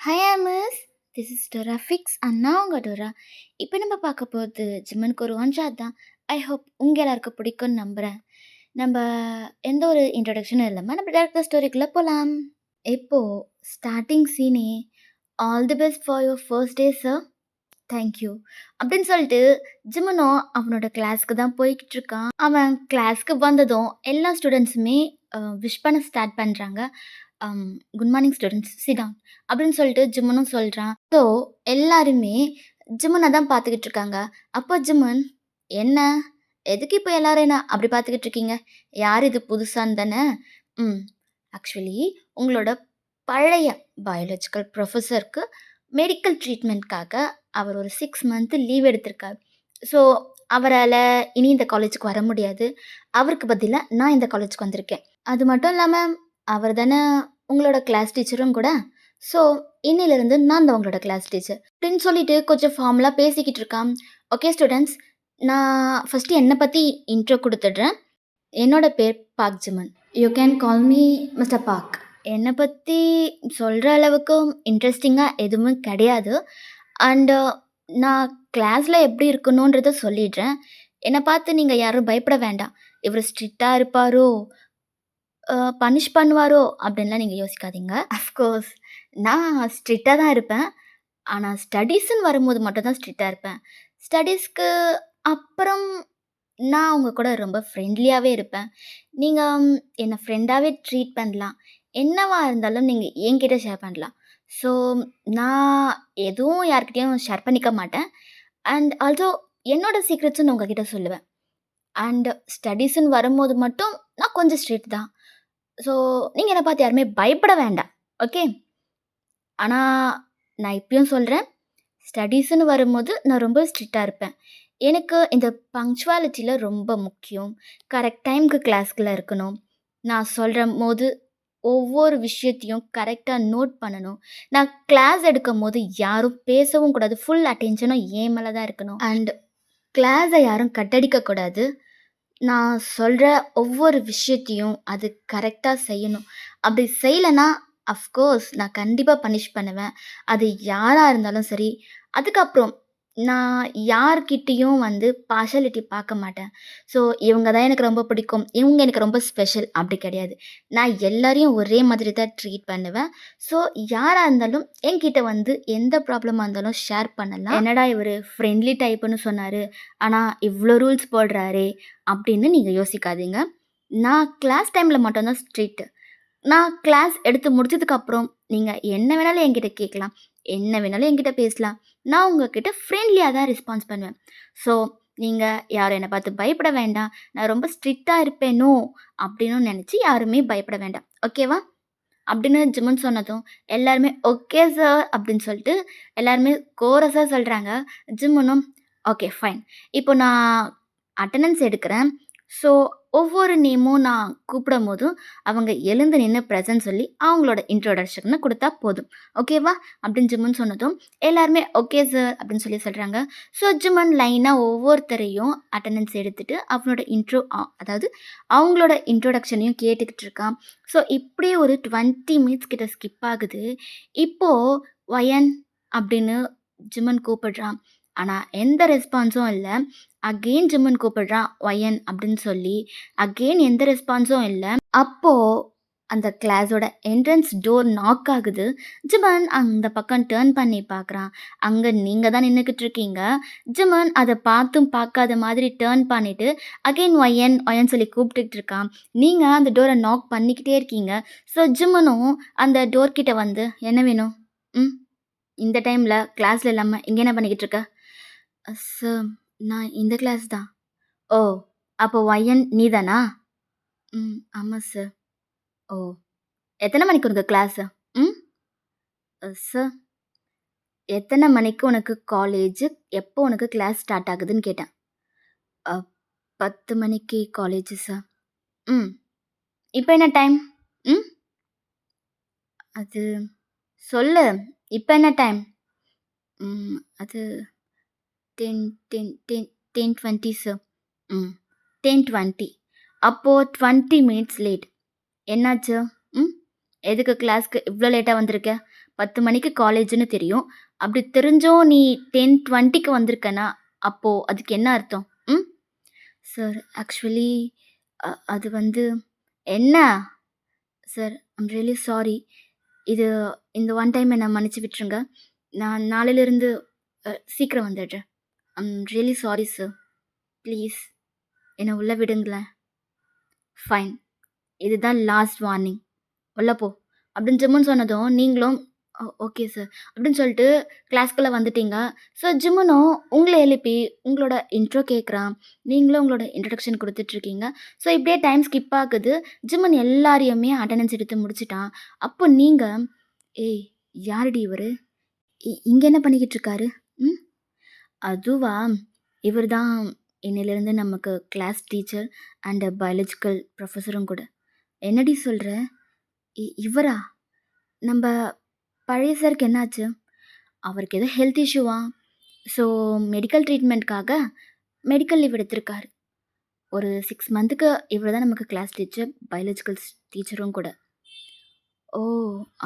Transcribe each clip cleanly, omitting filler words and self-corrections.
Hi ஆமஸ், this is Dora fix அண்ணா உங்கள் டொரா. இப்போ நம்ம பார்க்க போகிறது ஜிம்மனுக்கு ஒரு ஒன்றாவது தான். ஐ ஹோப் உங்கள் எல்லாருக்கும் பிடிக்கும்னு நம்புகிறேன். நம்ம எந்த ஒரு இன்ட்ரடக்ஷனும் இல்லாமல் நம்ம டேரக்டர் ஸ்டோரிக்குள்ளே போகலாம். இப்போது ஸ்டார்டிங் சீனே all the best for your first day sir, thank you அப்படின்னு சொல்லிட்டு ஜிம்மனோ அவனோட கிளாஸ்க்கு தான் போய்கிட்டு இருக்கான். அவன் கிளாஸ்க்கு வந்ததும் எல்லா ஸ்டூடெண்ட்ஸுமே விஷ் பண்ண ஸ்டார்ட் பண்ணுறாங்க. குட் மார்னிங் ஸ்டூடெண்ட்ஸ், சிடான் அப்படின்னு சொல்லிட்டு ஜிம்மனும் சொல்கிறான். ஸோ எல்லாருமே ஜிம்மனை தான் பார்த்துக்கிட்டு இருக்காங்க. அப்போ ஜிம்மன், என்ன எதுக்கு இப்போ எல்லாரும் என்ன அப்படி பார்த்துக்கிட்டு இருக்கீங்க? யார் இது புதுசான்னு தானே? ம் ஆக்சுவலி உங்களோட பழைய பயாலஜிக்கல் ப்ரொஃபஸருக்கு மெடிக்கல் ட்ரீட்மெண்ட்காக அவர் ஒரு 6 மந்த்து லீவ் எடுத்திருக்கார். ஸோ அவரால் இனி இந்த காலேஜுக்கு வர முடியாது. அவருக்கு பதிலாக நான் இந்த காலேஜுக்கு வந்திருக்கேன். அது மட்டும் இல்லாமல் அவர் தானே உங்களோட கிளாஸ் டீச்சரும் கூட. ஸோ இன்னிலிருந்து நான் தான் உங்களோட கிளாஸ் டீச்சர் அப்படின்னு சொல்லிட்டு கொஞ்சம் ஃபார்மலாக பேசிக்கிட்டு இருக்கான். ஓகே ஸ்டூடெண்ட்ஸ், நான் ஃபஸ்ட்டு என்னை பற்றி இன்ட்ரோ கொடுத்துட்றேன். என்னோட பேர் Park Jiman. You can call me mister Park. என்னை பற்றி சொல்கிற அளவுக்கு இன்ட்ரெஸ்டிங்காக எதுவும் கிடையாது. அண்டு நான் கிளாஸில் எப்படி இருக்கணுன்றதை சொல்லிடுறேன். என்னை பார்த்து நீங்கள் யாரும் பயப்பட வேண்டாம். இவர் ஸ்ட்ரிக்டாக இருப்பாரோ, பனிஷ் பண்ணுவாரோ அப்படின்லாம் நீங்கள் யோசிக்காதீங்க. அஃப்கோர்ஸ் நான் ஸ்ட்ரிக்டாக தான் இருப்பேன். ஆனால் ஸ்டடீஸ்ன்னு வரும்போது மட்டும் தான் ஸ்ட்ரிக்டாக இருப்பேன். ஸ்டடீஸ்க்கு அப்புறம் நான் அவங்க கூட ரொம்ப ஃப்ரெண்ட்லியாகவே இருப்பேன். நீங்கள் என்னை ஃப்ரெண்டாகவே ட்ரீட் பண்ணலாம். என்னவா இருந்தாலும் நீங்கள் என்கிட்ட ஷேர் பண்ணலாம். ஸோ நான் எதுவும் யார்கிட்டயும் ஷேர் பண்ணிக்க மாட்டேன். அண்ட் ஆல்சோ என்னோட சீக்ரெட்ஸும் நான் உங்ககிட்ட சொல்லுவேன். அண்ட் ஸ்டடீஸ்ன்னு வரும்போது மட்டும் நான் கொஞ்சம் ஸ்ட்ரிக்ட் தான். ஸோ நீங்கள் என்னை பார்த்து யாருமே பயப்பட வேண்டாம். ஓகே. ஆனால் நான் இப்பயும் சொல்கிறேன், ஸ்டடீஸ்ன்னு வரும்போது நான் ரொம்ப ஸ்ட்ரிக்டாக இருப்பேன். எனக்கு இந்த பங்க்சுவாலிட்டியில் ரொம்ப முக்கியம். கரெக்ட் டைமுக்கு கிளாஸ்க்குள்ளே இருக்கணும். நான் சொல்லும்போது ஒவ்வொரு விஷயத்தையும் கரெக்டாக நோட் பண்ணணும். நான் கிளாஸ் எடுக்கும்போது யாரும் பேசவும் கூடாது. ஃபுல் அட்டென்ஷனும் என் மேலே தான் இருக்கணும். அண்ட் கிளாஸை யாரும் கட்டடிக்கக்கூடாது. நான் சொல்கிற ஒவ்வொரு விஷயத்தையும் அது கரெக்டாக செய்யணும். அப்படி செய்யலைன்னா அஃப்கோர்ஸ் நான் கண்டிப்பாக பனிஷ் பண்ணுவேன். அது யாராக இருந்தாலும் சரி. அதுக்கப்புறம் நான் யார்கிட்டேயும் பார்ஷாலிட்டி பார்க்க மாட்டேன். ஸோ இவங்க தான் எனக்கு ரொம்ப பிடிக்கும், இவங்க எனக்கு ரொம்ப ஸ்பெஷல் அப்படி கிடையாது. நான் எல்லாரையும் ஒரே மாதிரி தான் ட்ரீட் பண்ணுவேன். ஸோ யாராக இருந்தாலும் என்கிட்ட எந்த ப்ராப்ளமாக இருந்தாலும் ஷேர் பண்ணலாம். என்னடா இவர் ஃப்ரெண்ட்லி டைப்புன்னு சொன்னார், ஆனால் இவ்வளோ ரூல்ஸ் போடுறாரே அப்படின்னு நீங்கள் யோசிக்காதீங்க. நான் கிளாஸ் டைமில் மட்டும்தான் ஸ்ட்ரிக்ட். நான் கிளாஸ் எடுத்து முடிச்சதுக்கப்புறம் நீங்கள் என்ன வேணாலும் என்கிட்ட கேட்கலாம், என்ன வேணாலும் என்கிட்ட பேசலாம். நான் உங்ககிட்ட ஃப்ரெண்ட்லியாக தான் ரெஸ்பான்ஸ் பண்ணுவேன். ஸோ நீங்கள் யாரும் என்னை பார்த்து பயப்பட வேண்டாம். நான் ரொம்ப ஸ்ட்ரிக்டாக இருப்பேனோ அப்படின்னு நினச்சி யாருமே பயப்பட வேண்டாம். ஓகேவா? அப்படின்னு ஜிம்மன் சொன்னதும் எல்லாருமே ஓகே சார் அப்படின்னு சொல்லிட்டு எல்லாருமே கோரஸாக சொல்கிறாங்க. ஜிம்மனும் ஓகே ஃபைன், இப்போ நான் அட்டண்டன்ஸ் எடுக்கிறேன். ஸோ ஒவ்வொரு நேமும் நான் கூப்பிடும் போதும் அவங்க எழுந்து நின்று ப்ரெசன்ட் சொல்லி அவங்களோட இன்ட்ரோடக்ஷனை கொடுத்தா போதும். ஓகேவா? அப்படின்னு ஜிம்மன் சொன்னதும் எல்லாருமே ஓகே சார் அப்படின்னு சொல்லி சொல்கிறாங்க. ஸோ ஜிம்மன் லைனாக ஒவ்வொருத்தரையும் அட்டண்டன்ஸ் எடுத்துகிட்டு அவனோட அதாவது அவங்களோட இன்ட்ரோடக்ஷனையும் கேட்டுக்கிட்டு இருக்கான். ஸோ இப்படியே ஒரு 20 மினிட்ஸ் கிட்ட ஸ்கிப் ஆகுது. இப்போது வயன் அப்படின்னு ஜிம்மன் கூப்பிடுறான். ஆனால் எந்த ரெஸ்பான்ஸும் இல்லை. அகெயின் ஜிம்மன் கூப்பிடுறான் வயன் அப்படின்னு சொல்லி. அகெயின் எந்த ரெஸ்பான்ஸும் இல்லை. அப்போது அந்த கிளாஸோட என்ட்ரன்ஸ் டோர் நாக் ஆகுது. ஜிம்மன் அந்த பக்கம் டேர்ன் பண்ணி பார்க்குறான். அங்கே நீங்கள் தான் நின்றுக்கிட்டு இருக்கீங்க. ஜிம்மன் அதை பார்த்தும் பார்க்காத மாதிரி டேர்ன் பண்ணிவிட்டு அகெயின் ஒயன் ஒயன் சொல்லி கூப்பிட்டுக்கிட்டு இருக்கான். நீங்கள் அந்த டோரை நாக் பண்ணிக்கிட்டே இருக்கீங்க. ஸோ ஜிம்மனும் அந்த டோர்கிட்ட என்ன வேணும்? இந்த டைமில் கிளாஸில் இல்லாமல் இங்கே என்ன பண்ணிக்கிட்டு இருக்க? சார், நான் இந்த கிளாஸ் தான். ஓ, அப்போ ஒயன் நீ தானா? ஆமாம் சார். ஓ, எத்தனை மணிக்கு உனக்கு கிளாஸு? சார், எத்தனை மணிக்கு உனக்கு காலேஜு, எப்போ உனக்கு கிளாஸ் ஸ்டார்ட் ஆகுதுன்னு கேட்டேன். 10 மணிக்கு காலேஜு சார். இப்போ என்ன டைம்? அது சொல்லு, இப்போ என்ன டைம்? அது 10:20 சார். 10:20. அப்போது 20 மினிட்ஸ் லேட். என்னாச்சு? எதுக்கு கிளாஸ்க்கு இவ்வளோ லேட்டாக வந்திருக்க? 10 மணிக்கு காலேஜ்ன்னு தெரியும். அப்படி தெரிஞ்சும் நீ 10:20க்கு வந்திருக்கன்னா, அப்போ அதுக்கு என்ன அர்த்தம்? ம். சார் ஆக்சுவலி அது வந்து என்ன? Sir I'm really sorry. இது இந்த ஒன் டைம் என்ன மன்னிச்சு விட்டுருங்க. நான் நாளையிலிருந்து சீக்கிரம் வந்துடுறேன். I'm really sorry sir. Please என்ன உள்ள விடுங்களேன். ஃபைன். இதுதான் லாஸ்ட் வார்னிங். உள்ள போ அப்படின்னு ஜிம்முன்னு சொன்னதும் நீங்களும் ஓகே சார் அப்படின்னு சொல்லிட்டு கிளாஸ்க்குள்ளே வந்துட்டீங்க. ஸோ ஜிம்முனும் உங்களை எழுப்பி உங்களோட இன்ட்ரோ கேட்குறான். நீங்களும் உங்களோட இன்ட்ரடக்ஷன் கொடுத்துட்ருக்கீங்க. ஸோ இப்படியே டைம் ஸ்கிப் ஆகுது. ஜிம்மன் எல்லாரையுமே அட்டண்டன்ஸ் எடுத்து முடிச்சிட்டான். அப்போ நீங்கள் ஏய் யாருடி இவர், இங்கே என்ன பண்ணிக்கிட்டு இருக்காரு? ம். அதுவா, இவர் தான் இன்னிலிருந்து நமக்கு கிளாஸ் டீச்சர் அண்ட் பயாலஜிக்கல் ப்ரொஃபஸரும் கூட. என்னடி சொல்கிற? இவரா? நம்ப பழைய சாருக்கு என்னாச்சு? அவருக்கு ஏதோ ஹெல்த் இஷ்யூவா? ஸோ மெடிக்கல் ட்ரீட்மெண்ட்காக மெடிக்கல் லீவ் எடுத்திருக்காரு. ஒரு 6 மந்த்துக்கு இவர் தான் நமக்கு கிளாஸ் டீச்சர், பயாலஜிக்கல் டீச்சரும் கூட. ஓ!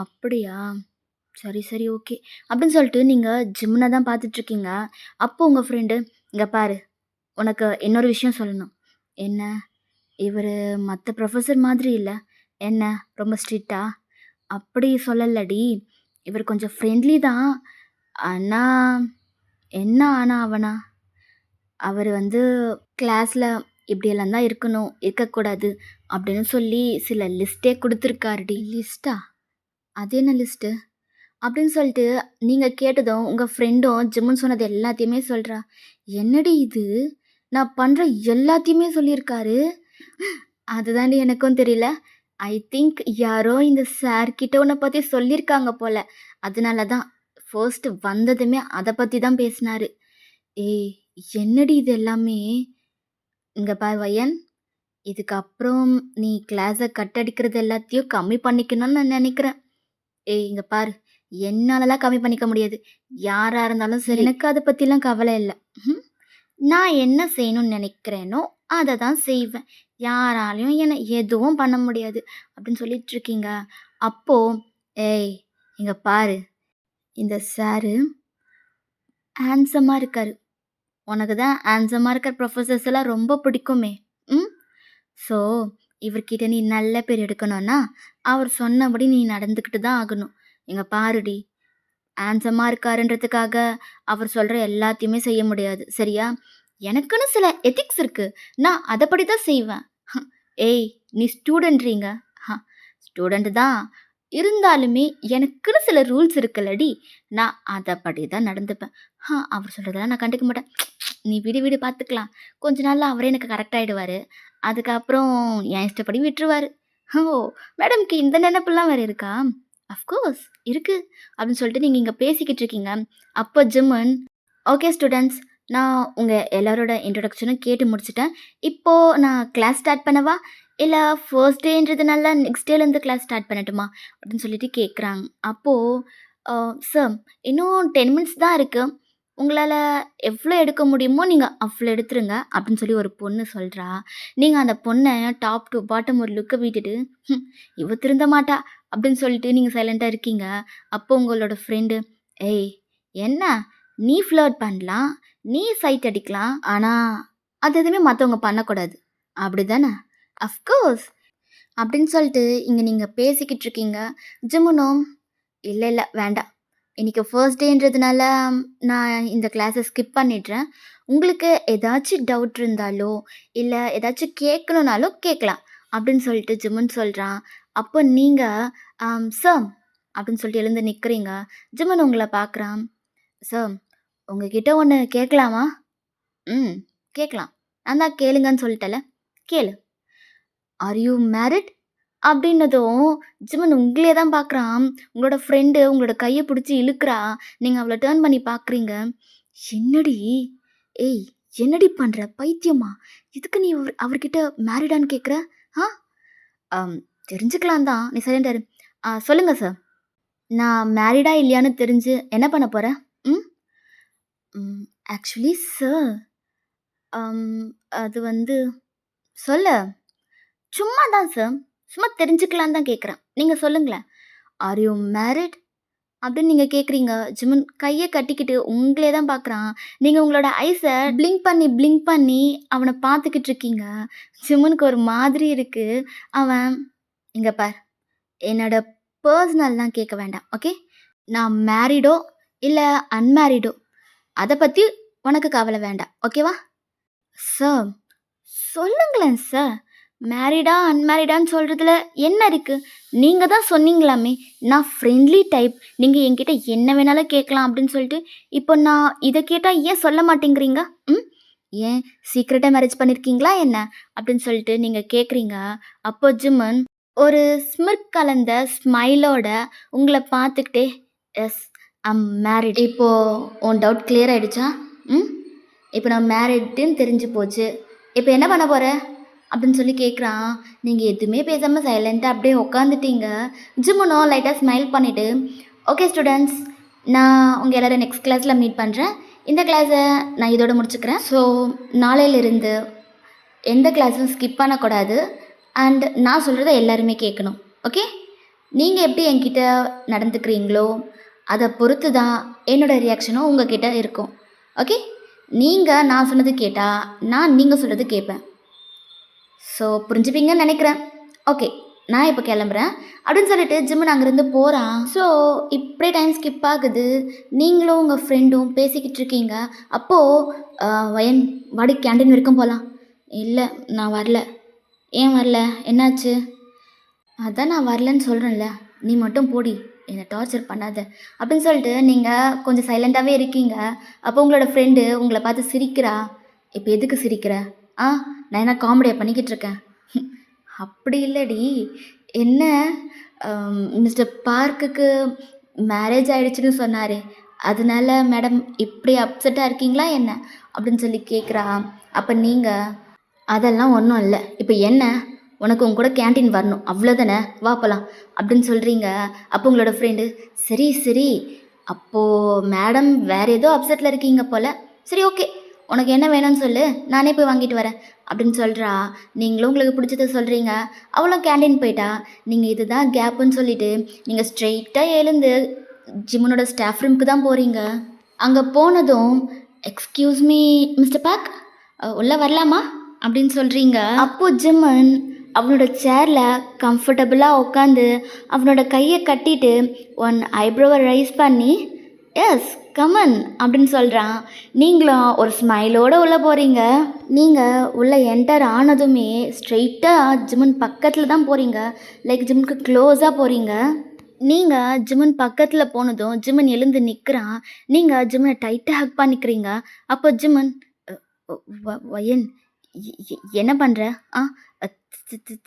அப்படியா? சரி, சரி, ஓகே. அப்படின்னு சொல்லிட்டு நீங்க ஜிம்ன தான் பார்த்துட்ருக்கீங்க. அப்போ உங்க ஃப்ரெண்டு, "இங்க பாரு, உனக்கு இன்னொரு விஷயம் சொல்லணும்." "என்ன?" "இவரு மத்த ப்ரொஃபசர் மாதிரி இல்ல. என்ன ரொம்ப ஸ்ட்ரிக்ட்டா?" "அப்படி சொல்லலடி. இவர் கொஞ்சம் ஃப்ரெண்ட்லி தான். ஆனா" "என்ன ஆனா அவனா?" "அவரு வந்து கிளாஸ்ல இப்படியெல்லாம் தான் இருக்கணும், இருக்கக்கூடாது." அப்படின்னு சொல்லி சில லிஸ்ட்டே குடுத்துருக்காருடி. லிஸ்ட்டா? அது என்ன லிஸ்ட்டு? அப்படின்னு சொல்லிட்டு நீங்க கேட்டதும், உங்க ஃப்ரெண்டும் ஜிம்முன்னு சொன்னது எல்லாத்தையுமே சொல்றா. "என்னடி இது? நான் பண்ற எல்லாத்தையுமே சொல்லியிருக்காரு." அதுதான்டி எனக்கும் தெரியல. ஐ திங்க் யாரோ இந்த சார் கிட்ட உன்ன பத்தி சொல்லியிருக்காங்க போல. அதனால தான் ஃபர்ஸ்ட் வந்ததுமே அத பத்தி தான் பேசினாரு. "ஏய் என்னடி இது எல்லாமே?" "இங்க பார் வயன், இதுக்கப்புறம் நீ கிளாஸ கட் அடிக்கிறது எல்லாத்தையும் கம்மி பண்ணிக்கணும்னு நான் நெனைக்கிறேன்." "ஏய் இங்க பாரு, என்னாலலாம் கம்மி பண்ணிக்க முடியாது. யாரா இருந்தாலும் சரி. எனக்கு அத பத்திலாம் கவல இல்ல. ம். நான் என்ன செய்யணும்னு நெனைக்கிறேனோ, அத தான் செய்வேன். யாராலயும் என்ன எதுவும் பண்ண முடியாது." அப்படின்னு சொல்லிட்டுருக்கீங்க. அப்போ, "ஏய் இங்க பாரு, இந்த சாரு ஹேண்ட்ஸமா இருக்காரு. உனக்கு தான் ஹேண்ட்ஸமா இருக்கிற ப்ரொஃபசர்ஸ் எல்லாம் ரொம்ப பிடிக்குமே. ம். ஸோ, இவர்கிட்ட நீ நல்ல பேர் எடுக்கணும்னா, அவர் சொன்னபடி நீ நடந்துக்கிட்டு தான் ஆகணும். இங்க பாருடி, ஹேண்ட்ஸமா இருக்காருன்றதுக்காக அவர் சொல்ற எல்லாத்தையுமே செய்ய முடியாது. சரியா? எனக்குன்னு சில எத்திக்ஸ் இருக்கு. நான் அதப்படி தான் செய்வேன்." "ஏய் நீ ஸ்டூடண்ட்றீங்க." "ஸ்டூடண்ட் தான். இருந்தாலுமே எனக்குன்னு சில ரூல்ஸ் இருக்குல்லடி. நான் அதப்படி தான் நடந்துப்பேன்." அவர் சொல்றதெல்லாம் நான் கண்டுக்க மாட்டேன்." "நீ விடு விடு பார்த்துக்கலாம். கொஞ்ச நாள்ல அவரே எனக்கு கரெக்ட் ஆயிடுவாரு. அதுக்கப்புறம் என் இஷ்டப்படி விட்டுருவாரு." "ஓ! மேடம்க்கு இந்த நெனப்புலாம் வேற இருக்கா?" "அஃப்கோர்ஸ் இருக்கு." அப்படின்னு சொல்லிட்டு நீங்க இங்க பேசிக்கிட்டு இருக்கீங்க. அப்போ ஜிம்மன், "ஓகே ஸ்டூடண்ட்ஸ், நான் உங்க எல்லாரோட இன்ட்ரோடக்ஷனும் கேட்டு முடிச்சுட்டேன். இப்போ நான் கிளாஸ் ஸ்டார்ட் பண்ணவா? இல்ல ஃபர்ஸ்ட் டேன்றதுனால நெக்ஸ்ட் டேலேருந்து கிளாஸ் ஸ்டார்ட் பண்ணட்டுமா?" அப்படின்னு சொல்லிட்டு கேட்குறாங்க. அப்போ "சார், இன்னும் 10 மினிட்ஸ் தான் இருக்கு. உங்களால எவ்வளோ எடுக்க முடியுமோ நீங்க அவ்வளோ எடுத்துருங்க." அப்படின்னு சொல்லி ஒரு பொண்ணு சொல்றா. நீங்க அந்த பொண்ண டாப் டூ பாட்டம் ஒரு லுக்க விட்டுட்டு, "ஹ்ம், இவ திருந்த மாட்டா." அப்படின்னு சொல்லிட்டு நீங்க சைலண்ட்டா இருக்கீங்க. அப்போ உங்களோட ஃப்ரெண்டு, "ஏய் என்ன? நீ ஃப்ளர்ட் பண்ணலாம், நீ சைட் அடிக்கலாம். ஆனா, அது எதுவுமே மத்தவங்க பண்ணக்கூடாது. அப்படிதானே?" "அஃப்கோர்ஸ்." அப்படின்னு சொல்லிட்டு இங்க நீங்க பேசிக்கிட்டு இருக்கீங்க. ஜிமுனும், "இல்ல, இல்ல வேண்டாம். இன்னைக்கு ஃபர்ஸ்ட் டேன்றதுனால நான் இந்த கிளாஸ ஸ்கிப் பண்ணிடுறேன். உங்களுக்கு ஏதாச்சும் டவுட் இருந்தாலோ, இல்ல ஏதாச்சும் கேட்கணும்னாலும் கேட்கலாம்." அப்படின்னு சொல்லிட்டு ஜிமுன் சொல்றான். அப்போ நீங்க, "சார்" அப்படின்னு சொல்லிட்டு எழுந்து நிக்கிறீங்க. ஜிமுன் உங்கள பார்க்குறான். "சார், உங்ககிட்ட ஒண்ணு கேட்கலாமா?" "ம். கேட்கலாம். நான் தான் கேளுங்கன்னு சொல்லிட்டேன்ல. கேளு." "Are you married?" அப்படின்னதும் ஜிமன் உங்களையே தான் பார்க்குறான். உங்களோட ஃப்ரெண்டு உங்களோட கைய புடிச்சு இழுக்குறா. நீங்க அவள டர்ன் பண்ணி பார்க்குறீங்க. "என்னடி? ஏய் என்னடி பண்ற? பைத்தியமா? எதுக்கு நீ அவர்கிட்ட மேரிடான்னு கேட்குற? ஆ?" "அம் தெரிஞ்சுக்கலாம் தான். நீ சைலன்ட்டா இரு." சொல்லுங்க சார். நான் மேரிடா இல்லையான்னு தெரிஞ்சு என்ன பண்ண போற? ம்? ம். ஆக்சுவலி சார், அம் அது வந்து சொல்லு. சும்மா தான் சார். சும்மா தெரிஞ்சுக்கலான்னு தான் கேட்குறேன். நீங்க சொல்லுங்களேன். Are you married? அப்படின்னு நீங்க கேட்குறீங்க. ஜிமின் கைய கட்டிக்கிட்டு உங்களே தான் பார்க்குறான். நீங்க உங்களோட ஐஸ பிளிங்க் பண்ணி, பிளிங்க் பண்ணி அவன பார்த்துக்கிட்டு இருக்கீங்க. ஜிமினுக்கு ஒரு மாதிரி இருக்கு. அவன், "இங்க பார், என்னோட பர்சனல்லாம் கேட்க வேண்டாம். ஓகே? நான் மேரிடோ இல்ல அன்மேரிடோ அத பத்தி உனக்கு கவல வேண்டாம். ஓகேவா?" "சார், சொல்லுங்களேன் சார். மேரிடா, அன்மேரிடான்னு சொல்றதுல என்ன இருக்கு? நீங்க தான் சொன்னீங்களாமே, நான் ஃப்ரெண்ட்லி டைப். நீங்க என்கிட்ட என்ன வேணாலும் கேட்கலாம் அப்படின்னு சொல்லிட்டு, இப்போ நான் இத கேட்டா ஏன் சொல்ல மாட்டேங்கிறீங்க? ம்? ஏன் சீக்ரெட்டா மேரேஜ் பண்ணியிருக்கீங்களா என்ன? அப்படின்னு சொல்லிட்டு நீங்க கேட்குறீங்க. அப்போ ஜிமன் ஒரு ஸ்மிர்க் கலந்த ஸ்மைலோட உங்கள பார்த்துக்கிட்டே, "எஸ், ஐம் மேரிட்." இப்போ உன் டவுட் கிளியர் ஆயிடுச்சா? ம்? இப்போ நான் மேரிடுன்னு தெரிஞ்சு போச்சு. இப்போ என்ன பண்ண போற? அப்படின்னு சொல்லி கேட்குறான். நீங்க எதுவுமே பேசாம சைலண்ட்டா அப்படியே உட்காந்துட்டீங்க. ஜிம்முனோ லைட்டா ஸ்மைல் பண்ணிட்டு, "ஓகே ஸ்டூடண்ட்ஸ், நான் உங்க எல்லாரும் நெக்ஸ்ட் கிளாஸ்ல மீட் பண்றேன். இந்த கிளாஸ நான் இதோட முடிச்சுக்கிறேன். ஸோ நாளையிலிருந்து எந்த கிளாஸும் ஸ்கிப் பண்ணக்கூடாது. அண்ட் நான் சொல்றத எல்லாருமே கேட்கணும். ஓகே? நீங்க எப்படி என்கிட்ட நடந்துக்கிறீங்களோ, அத பொறுத்து தான் என்னோட ரியாக்ஷனும் உங்ககிட்ட இருக்கும். ஓகே? நீங்க நான் சொன்னது கேட்டா, நான் நீங்க சொல்றது கேட்பேன். ஸோ புரிஞ்சுப்பீங்கன்னு நினைக்கிறேன். ஓகே, நான் இப்போ கிளம்புறேன் அப்படின்னு சொல்லிட்டு ஜிம்மன் அங்கேருந்து போகிறான். ஸோ இப்படியே டைம் ஸ்கிப் ஆகுது. நீங்களும் உங்கள் ஃப்ரெண்டும் பேசிக்கிட்டு இருக்கீங்க. அப்போது வயன், வாடி கேண்டீன் வரைக்கும் போகலாம். இல்லை, நான் வரல. ஏன் வரல? என்னாச்சு? அதான் நான் வரலன்னு சொல்கிறேன்ல, நீ மட்டும் போடி, என்னை டார்ச்சர் பண்ணாத அப்படின்னு சொல்லிட்டு நீங்கள் கொஞ்சம் சைலண்ட்டாகவே இருக்கீங்க. அப்போ உங்களோட ஃப்ரெண்டு உங்களை பார்த்து சிரிக்கிறா. இப்போ எதுக்கு சிரிக்கிற? ஆ, நான் என்ன காமெடியாக பண்ணிக்கிட்டு இருக்கேன்? அப்படி இல்லடி. என்ன, மிஸ்டர் பார்க்குக்கு மேரேஜ் ஆயிடுச்சுன்னு சொன்னாரே, அதனால மேடம் இப்படி அப்செட்டாக இருக்கீங்களா என்ன அப்படின்னு சொல்லி கேட்குறா. அப்போ நீங்கள், அதெல்லாம் ஒன்றும் இல்லை. இப்போ என்ன, உனக்கு உன் கூட கேண்டீன் வரணும் அவ்வளோதானே, வா போகலாம் அப்படின்னு சொல்கிறீங்க. அப்போ உங்களோட ஃப்ரெண்டு, சரி சரி, அப்போது மேடம் வேறு ஏதோ அப்செட்டில் இருக்கீங்க போல். சரி ஓகே, உனக்கு என்ன வேணும்னு சொல்லு, நானே போய் வாங்கிட்டு வரேன் அப்படின்னு சொல்கிறா. நீங்களும் உங்களுக்கு பிடிச்சத சொல்கிறீங்க. அவளும் கேண்டீன் போயிட்டா. நீங்கள் இதுதான் கேப்புன்னு சொல்லிவிட்டு நீங்கள் ஸ்ட்ரெயிட்டாக எழுந்து ஜிம்மனோட ஸ்டாஃப் ரூமுக்கு தான் போகிறீங்க. அங்கே போனதும், எக்ஸ்கியூஸ் மீ மிஸ்டர் பேக், உள்ளே வரலாமா அப்படின்னு சொல்கிறீங்க. அப்போது ஜிம்மன் அவனோட சேரில் கம்ஃபர்டபுளாக உட்காந்து அவனோட கையை கட்டிட்டு ஒன் ஐப்ரோவை ரைஸ் பண்ணி, எஸ் கமன் அப்படின்னு சொல்கிறான். நீங்களும் ஒரு ஸ்மைலோடு உள்ளே போகிறீங்க. நீங்கள் உள்ளே என்டர் ஆனதுமே ஸ்ட்ரெயிட்டாக ஜிம்மன் பக்கத்தில் தான் போகிறீங்க. லைக் ஜிம்முக்கு க்ளோஸாக போகிறீங்க. நீங்கள் ஜிம்மன் பக்கத்தில் போனதும் ஜிம்மன் எழுந்து நிற்கிறான். நீங்கள் ஜிம்மனை டைட்டாக ஹக் பண்ணிக்கிறீங்க. அப்போ ஜிம்மன், வயன், என்ன பண்ணுற? ஆ,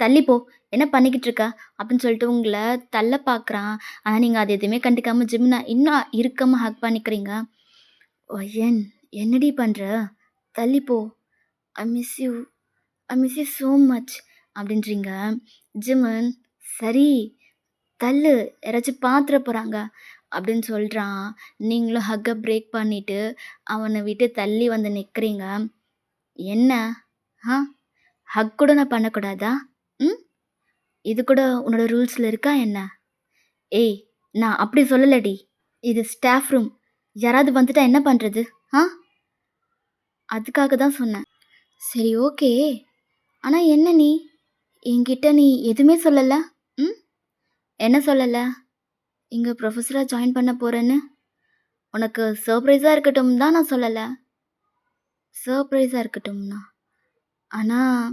தள்ளிப்போ, என்ன பண்ணிக்கிட்டு இருக்க அப்படின்னு சொல்லிட்டு உங்களை தள்ள பார்க்குறான். ஆனால் நீங்கள் அது எதுவுமே கண்டுக்காமல் ஜிம்னா இன்னும் இறுக்கமாக ஹக் பண்ணிக்கிறீங்க. வயன், என்னடி பண்ணுற? தள்ளிப்போ, I miss you, I miss you so much அப்படின்றீங்க. ஜிம்மன், சரி தள்ளு, யாராச்சும் பார்த்துட போகிறாங்க அப்படின்னு சொல்கிறான். நீங்களும் ஹக்கை பிரேக் பண்ணிவிட்டு அவனை விட்டு தள்ளி வந்து நிற்கிறீங்க. என்ன, ஆ, ஹக் கூட நான் பண்ணக்கூடாதா? ம், இது கூட உன்னோட ரூல்ஸில் இருக்கா என்ன? ஏய், நான் அப்படி சொல்லலடி. இது ஸ்டாஃப் ரூம், யாராவது வந்துட்டா என்ன பண்ணுறது? ஆ, அதுக்காக தான் சொன்னேன். சரி ஓகே, ஆனால் என்ன நீ என்கிட்ட நீ எதுவுமே சொல்லலை? ம், என்ன சொல்லலை? இங்கே ப்ரொஃபஸராக ஜாயின் பண்ண போகிறேன்னு உனக்கு சர்ப்ரைஸாக இருக்கட்டும் தான் நான் சொல்லலை. சர்ப்ரைஸாக இருக்கட்டும்னா, ஆனால்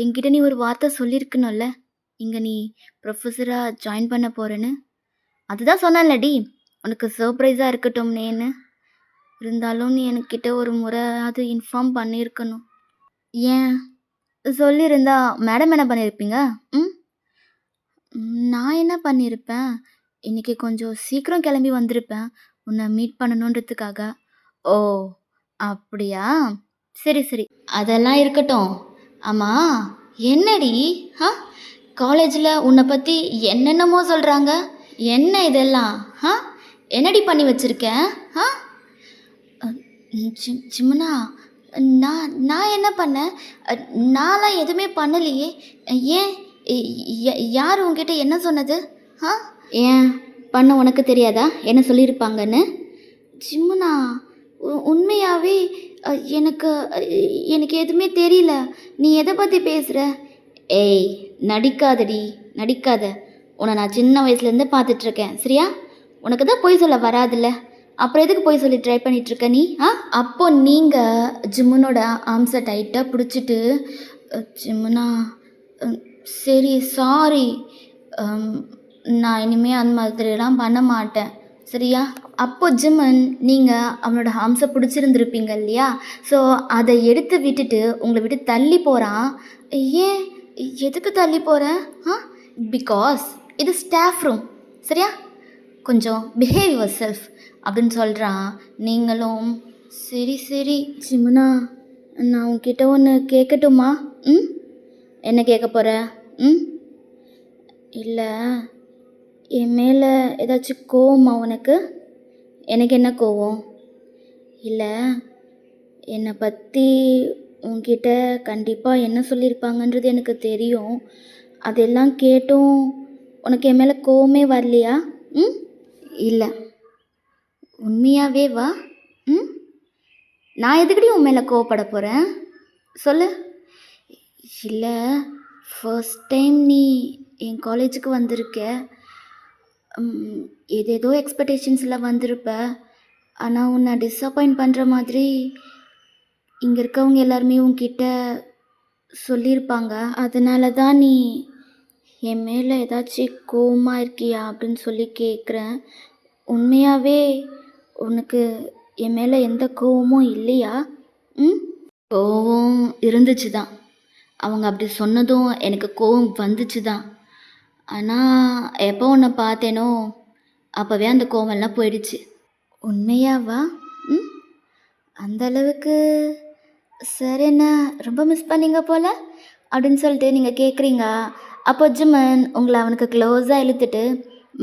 என்கிட்ட நீ ஒரு வார்த்தை சொல்லியிருக்கணும்ல, இங்கே நீ ப்ரொஃபஸராக ஜாயின் பண்ண போகிறேன்னு. அதுதான் சொன்னேன்லடி, உனக்கு சர்ப்ரைஸாக இருக்கட்டும்னேன்னு. இருந்தாலும் நீ என்கிட்ட ஒரு முறை அது இன்ஃபார்ம் பண்ணியிருக்கணும். ஏன் சொல்லியிருந்தா மேடம் என்ன பண்ணியிருப்பீங்க? ம், நான் என்ன பண்ணியிருப்பேன், இன்றைக்கி கொஞ்சம் சீக்கிரம் கிளம்பி வந்திருப்பேன் உன்னை மீட் பண்ணணுன்றதுக்காக. ஓ, அப்படியா? சரி சரி, அதெல்லாம் இருக்கட்டும். ஆமாம், என்னடி, ஆ, காலேஜில் உன்னை பற்றி என்னென்னமோ சொல்கிறாங்க. என்ன இதெல்லாம்? ஆ, என்னடி பண்ணி வச்சுருக்க? ஆ, ஜிமுனா, நான் நான் என்ன பண்ணேன்? நான்லாம் எதுவுமே பண்ணலையே. ஏன், யார் உங்ககிட்ட என்ன சொன்னது? ஆ, ஏன் பண்ண உனக்கு தெரியாதா என்ன சொல்லியிருப்பாங்கன்னு? ஜிம்முனா உண்மையாகவே எனக்கு எனக்கு எதுவுமே தெரியல. நீ எதை பற்றி பேசுகிற? ஏய், நடிக்காதடி, நடிக்காத. உன்னை நான் சின்ன வயசுலேருந்து பார்த்துட்ருக்கேன், சரியா? உனக்கு தான் பொய் சொல்ல வராதுல்ல, அப்புறம் எதுக்கு பொய் சொல்லி ட்ரை பண்ணிகிட்ருக்க நீ? அப்போ நீங்கள் ஜிம்முனோட ஆர்ம்ஸை டைட்டாக பிடிச்சிட்டு, ஜிம்முனா சரி சாரி, நான் இனிமேல் அந்த மாதிரிலாம் பண்ண மாட்டேன், சரியா? அப்போ ஜிம்மன் நீங்கள் அவனோட ஹார்ம்ஸை பிடிச்சிருந்துருப்பீங்க இல்லையா? ஸோ அதை எடுத்து விட்டுட்டு உங்களை விட்டு தள்ளி போகிறான். ஏன், எதுக்கு தள்ளி போகிற? பிகாஸ் இது ஸ்டாஃப் ரூம், சரியா? கொஞ்சம் பிஹேவ் யுவர் செல்ஃப் அப்படின்னு சொல்கிறான். நீங்களும் சரி சரி ஜிமுனா, நான் உன்கிட்ட ஒன்று கேட்கட்டுமா? என்ன கேட்க போகிற? இல்லை, என் மேலே ஏதாச்சும் கோவமா உனக்கு? எனக்கு என்ன கோவம்? இல்லை, என்னை பற்றி உன்கிட்ட கண்டிப்பாக என்ன சொல்லியிருப்பாங்கன்றது எனக்கு தெரியும். அதெல்லாம் கேட்டும் உனக்கு என் மேலே கோவமே வரலையா? இல்லை, உண்மையாகவே வா. நான் எதுக்கடி உன் மேலே கோவப்பட போகிறேன் சொல்லு. இல்லை, ஃபர்ஸ்ட் டைம் நீ என் காலேஜுக்கு வந்திருக்க. ஏதேதோ எக்ஸ்பெக்டேஷன்ஸில் வந்திருப்ப. ஆனால் உன்னை டிஸப்பாயிண்ட் பண்ணுற மாதிரி இங்கே இருக்கவங்க எல்லாருமே உன்கிட்ட சொல்லியிருப்பாங்க. அதனால தான் நீ என் மேலே ஏதாச்சும் கோவமாக இருக்கியா அப்படின்னு சொல்லி கேட்குறேன். உண்மையாகவே உனக்கு என் மேலே எந்த கோவமும் இல்லையா? கோவம் இருந்துச்சு தான். அவங்க அப்படி சொன்னதும் எனக்கு கோவம் வந்துச்சு தான். ஆனால் எப்போ உன்னை பார்த்தேனோ அப்போவே அந்த கோவம்லாம் போயிடுச்சு. உண்மையாவா? அந்த அளவுக்கு சார் என்ன ரொம்ப மிஸ் பண்ணீங்க போல் அப்படின்னு சொல்லிட்டு நீங்கள் கேட்குறீங்க. அப்போ ஜிம்மன் உங்களை அவனுக்கு க்ளோஸாக இழுத்துட்டு,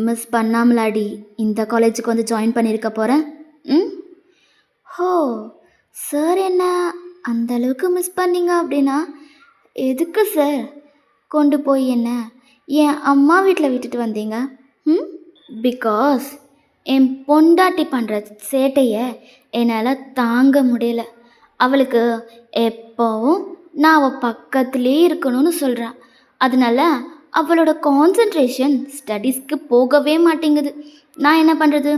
மிஸ் பண்ணாமலாடி இந்த காலேஜுக்கு வந்து ஜாயின் பண்ணியிருக்க போகிறேன். ஹோ, சார் என்ன அந்த அளவுக்கு மிஸ் பண்ணீங்க அப்படின்னா எதுக்கு சார் கொண்டு போய் என்ன என் அம்மா வீட்டில் விட்டுட்டு வந்தீங்க? பிகாஸ் என் பொண்டாட்டி பண்ணுற சேட்டையை என்னால் தாங்க முடியல. அவளுக்கு எப்போவும் நான் அவள் பக்கத்துலேயே இருக்கணும்னு சொல்கிறான். அதனால அவளோட கான்சன்ட்ரேஷன் ஸ்டடீஸ்க்கு போகவே மாட்டேங்குது. நான் என்ன பண்ணுறது?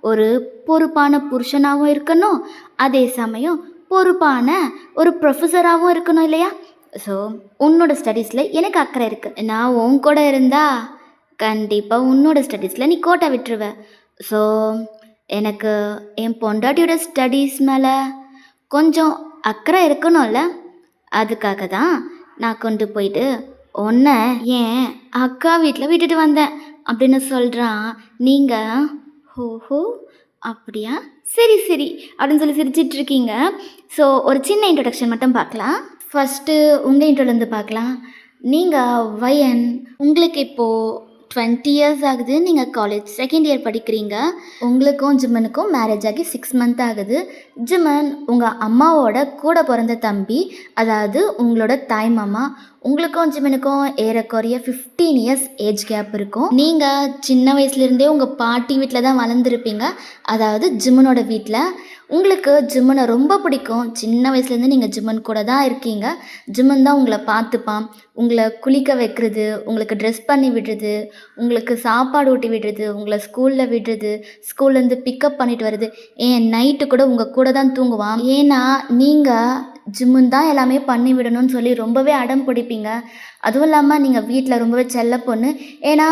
ஒரு பொறுப்பான புருஷனாகவும் இருக்கணும், அதே சமயம் பொறுப்பான ஒரு ப்ரொஃபஸராகவும் இருக்கணும் இல்லையா? ஸோ உன்னோட ஸ்டடீஸில் எனக்கு அக்கறை இருக்குது. நான் உன் கூட இருந்தால் கண்டிப்பாக உன்னோட ஸ்டடீஸில் நீ கோட்டை விட்டுருவ. ஸோ எனக்கு என் பொண்டாட்டியோட ஸ்டடீஸ் மேலே கொஞ்சம் அக்கறை இருக்கணும்ல. அதுக்காக தான் நான் கொண்டு போயிட்டு உன்னை என் அக்கா வீட்டில் விட்டுட்டு வந்தேன் அப்படின்னு சொல்கிறான். நீங்கள் ஹோஹோ அப்படியா, சரி சரி அப்படின்னு சொல்லி சிரிச்சிட்ருக்கீங்க. ஸோ ஒரு சின்ன இன்ட்ரொடக்ஷன் மட்டும் பார்க்கலாம். ஃபஸ்ட்டு உங்கள் இன்ட்ரோலேருந்து பார்க்கலாம். நீங்கள் வயன், உங்களுக்கு இப்போது 20 years ஆகுது. நீங்கள் காலேஜ் செகண்ட் இயர் படிக்கிறீங்க. உங்களுக்கும் ஜிம்மனுக்கும் மேரேஜ் ஆகி 6 month ஆகுது. ஜிம்மன் உங்கள் அம்மாவோட கூட பிறந்த தம்பி, அதாவது உங்களோட தாய் மாமா. உங்களுக்கும் ஜிம்மனுக்கும் ஏறக்குறைய 15 years ஏஜ் கேப் இருக்கும். நீங்கள் சின்ன வயசுலேருந்தே உங்கள் பாட்டி வீட்டில் தான் வளர்ந்துருப்பீங்க, அதாவது ஜிம்மனோட வீட்டில். உங்களுக்கு ஜிம்மனை ரொம்ப பிடிக்கும். சின்ன வயசுலேருந்து நீங்கள் ஜிம்மன் கூட தான் இருக்கீங்க. ஜிம்மன் தான் உங்களை பார்த்துப்பான். உங்களை குளிக்க வைக்கிறது, உங்களுக்கு ட்ரெஸ் பண்ணி விடுறது, உங்களுக்கு சாப்பாடு ஊட்டி விடுறது, உங்களை ஸ்கூலில் விடுறது, ஸ்கூல்லேருந்து பிக்கப் பண்ணிட்டு வருது. ஏன் நைட்டு கூட உங்கள் கூட தான் தூங்குவான். ஏன்னா நீங்கள் ஜிம்மன் தான் எல்லாமே பண்ணி விடணும்னு சொல்லி ரொம்பவே அடம் பிடிப்பீங்க. அதுவும் இல்லாமல் நீங்கள் வீட்டில் ரொம்பவே செல்ல பொண்ணு. ஏன்னா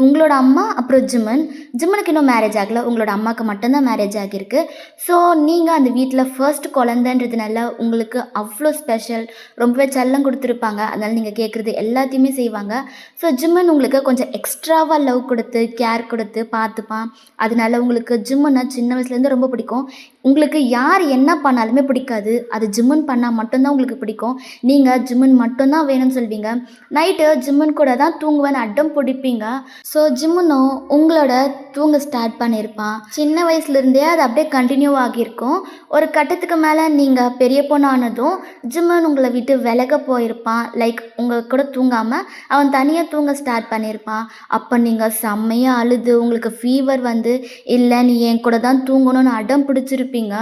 உங்களோட அம்மா அப்புறம் ஜிம்மனுக்கு இன்னும் மேரேஜ் ஆகலை, உங்களோட அம்மாவுக்கு மட்டும்தான் மேரேஜ் ஆகியிருக்கு. ஸோ நீங்கள் அந்த வீட்டில் ஃபர்ஸ்ட் குழந்தைன்றதுனால உங்களுக்கு அவ்வளோ ஸ்பெஷல், ரொம்பவே செல்லம் கொடுத்துருப்பாங்க. அதனால் நீங்கள் கேட்குறது எல்லாத்தையுமே செய்வாங்க. ஸோ ஜிம்மன் உங்களுக்கு கொஞ்சம் எக்ஸ்ட்ராவாக லவ் கொடுத்து கேர் கொடுத்து பார்த்துப்பான். அதனால உங்களுக்கு ஜிம்மனை சின்ன வயசுலேருந்து ரொம்ப பிடிக்கும். உங்களுக்கு யார் என்ன பண்ணாலுமே பிடிக்காது, அது ஜிம்மன் பண்ணால் மட்டும்தான் உங்களுக்கு பிடிக்கும். நீங்கள் ஜிம்மன் மட்டும்தான் வேணும்னு சொல்வீங்க. நைட்டு ஜிம்மன் கூட தான் தூங்குவேன்னு அடம் பிடிப்பீங்க. ஸோ ஜிம்முனும் உங்களோட தூங்க ஸ்டார்ட் பண்ணியிருப்பான். சின்ன வயசுலேருந்தே அது அப்படியே கண்டினியூ ஆகியிருக்கும். ஒரு கட்டத்துக்கு மேலே நீங்கள் பெரிய பொண்ணானதும் ஜிம்மன் உங்களை விட்டு விலக போயிருப்பான். லைக் உங்கள் கூட தூங்காமல் அவன் தனியாக தூங்க ஸ்டார்ட் பண்ணியிருப்பான். அப்போ நீங்கள் செம்மையாக அழுது உங்களுக்கு ஃபீவர் வந்து இல்லை நீ என் கூட தான் தூங்கணும்னு அடம் பிடிச்சிருப்பீங்க.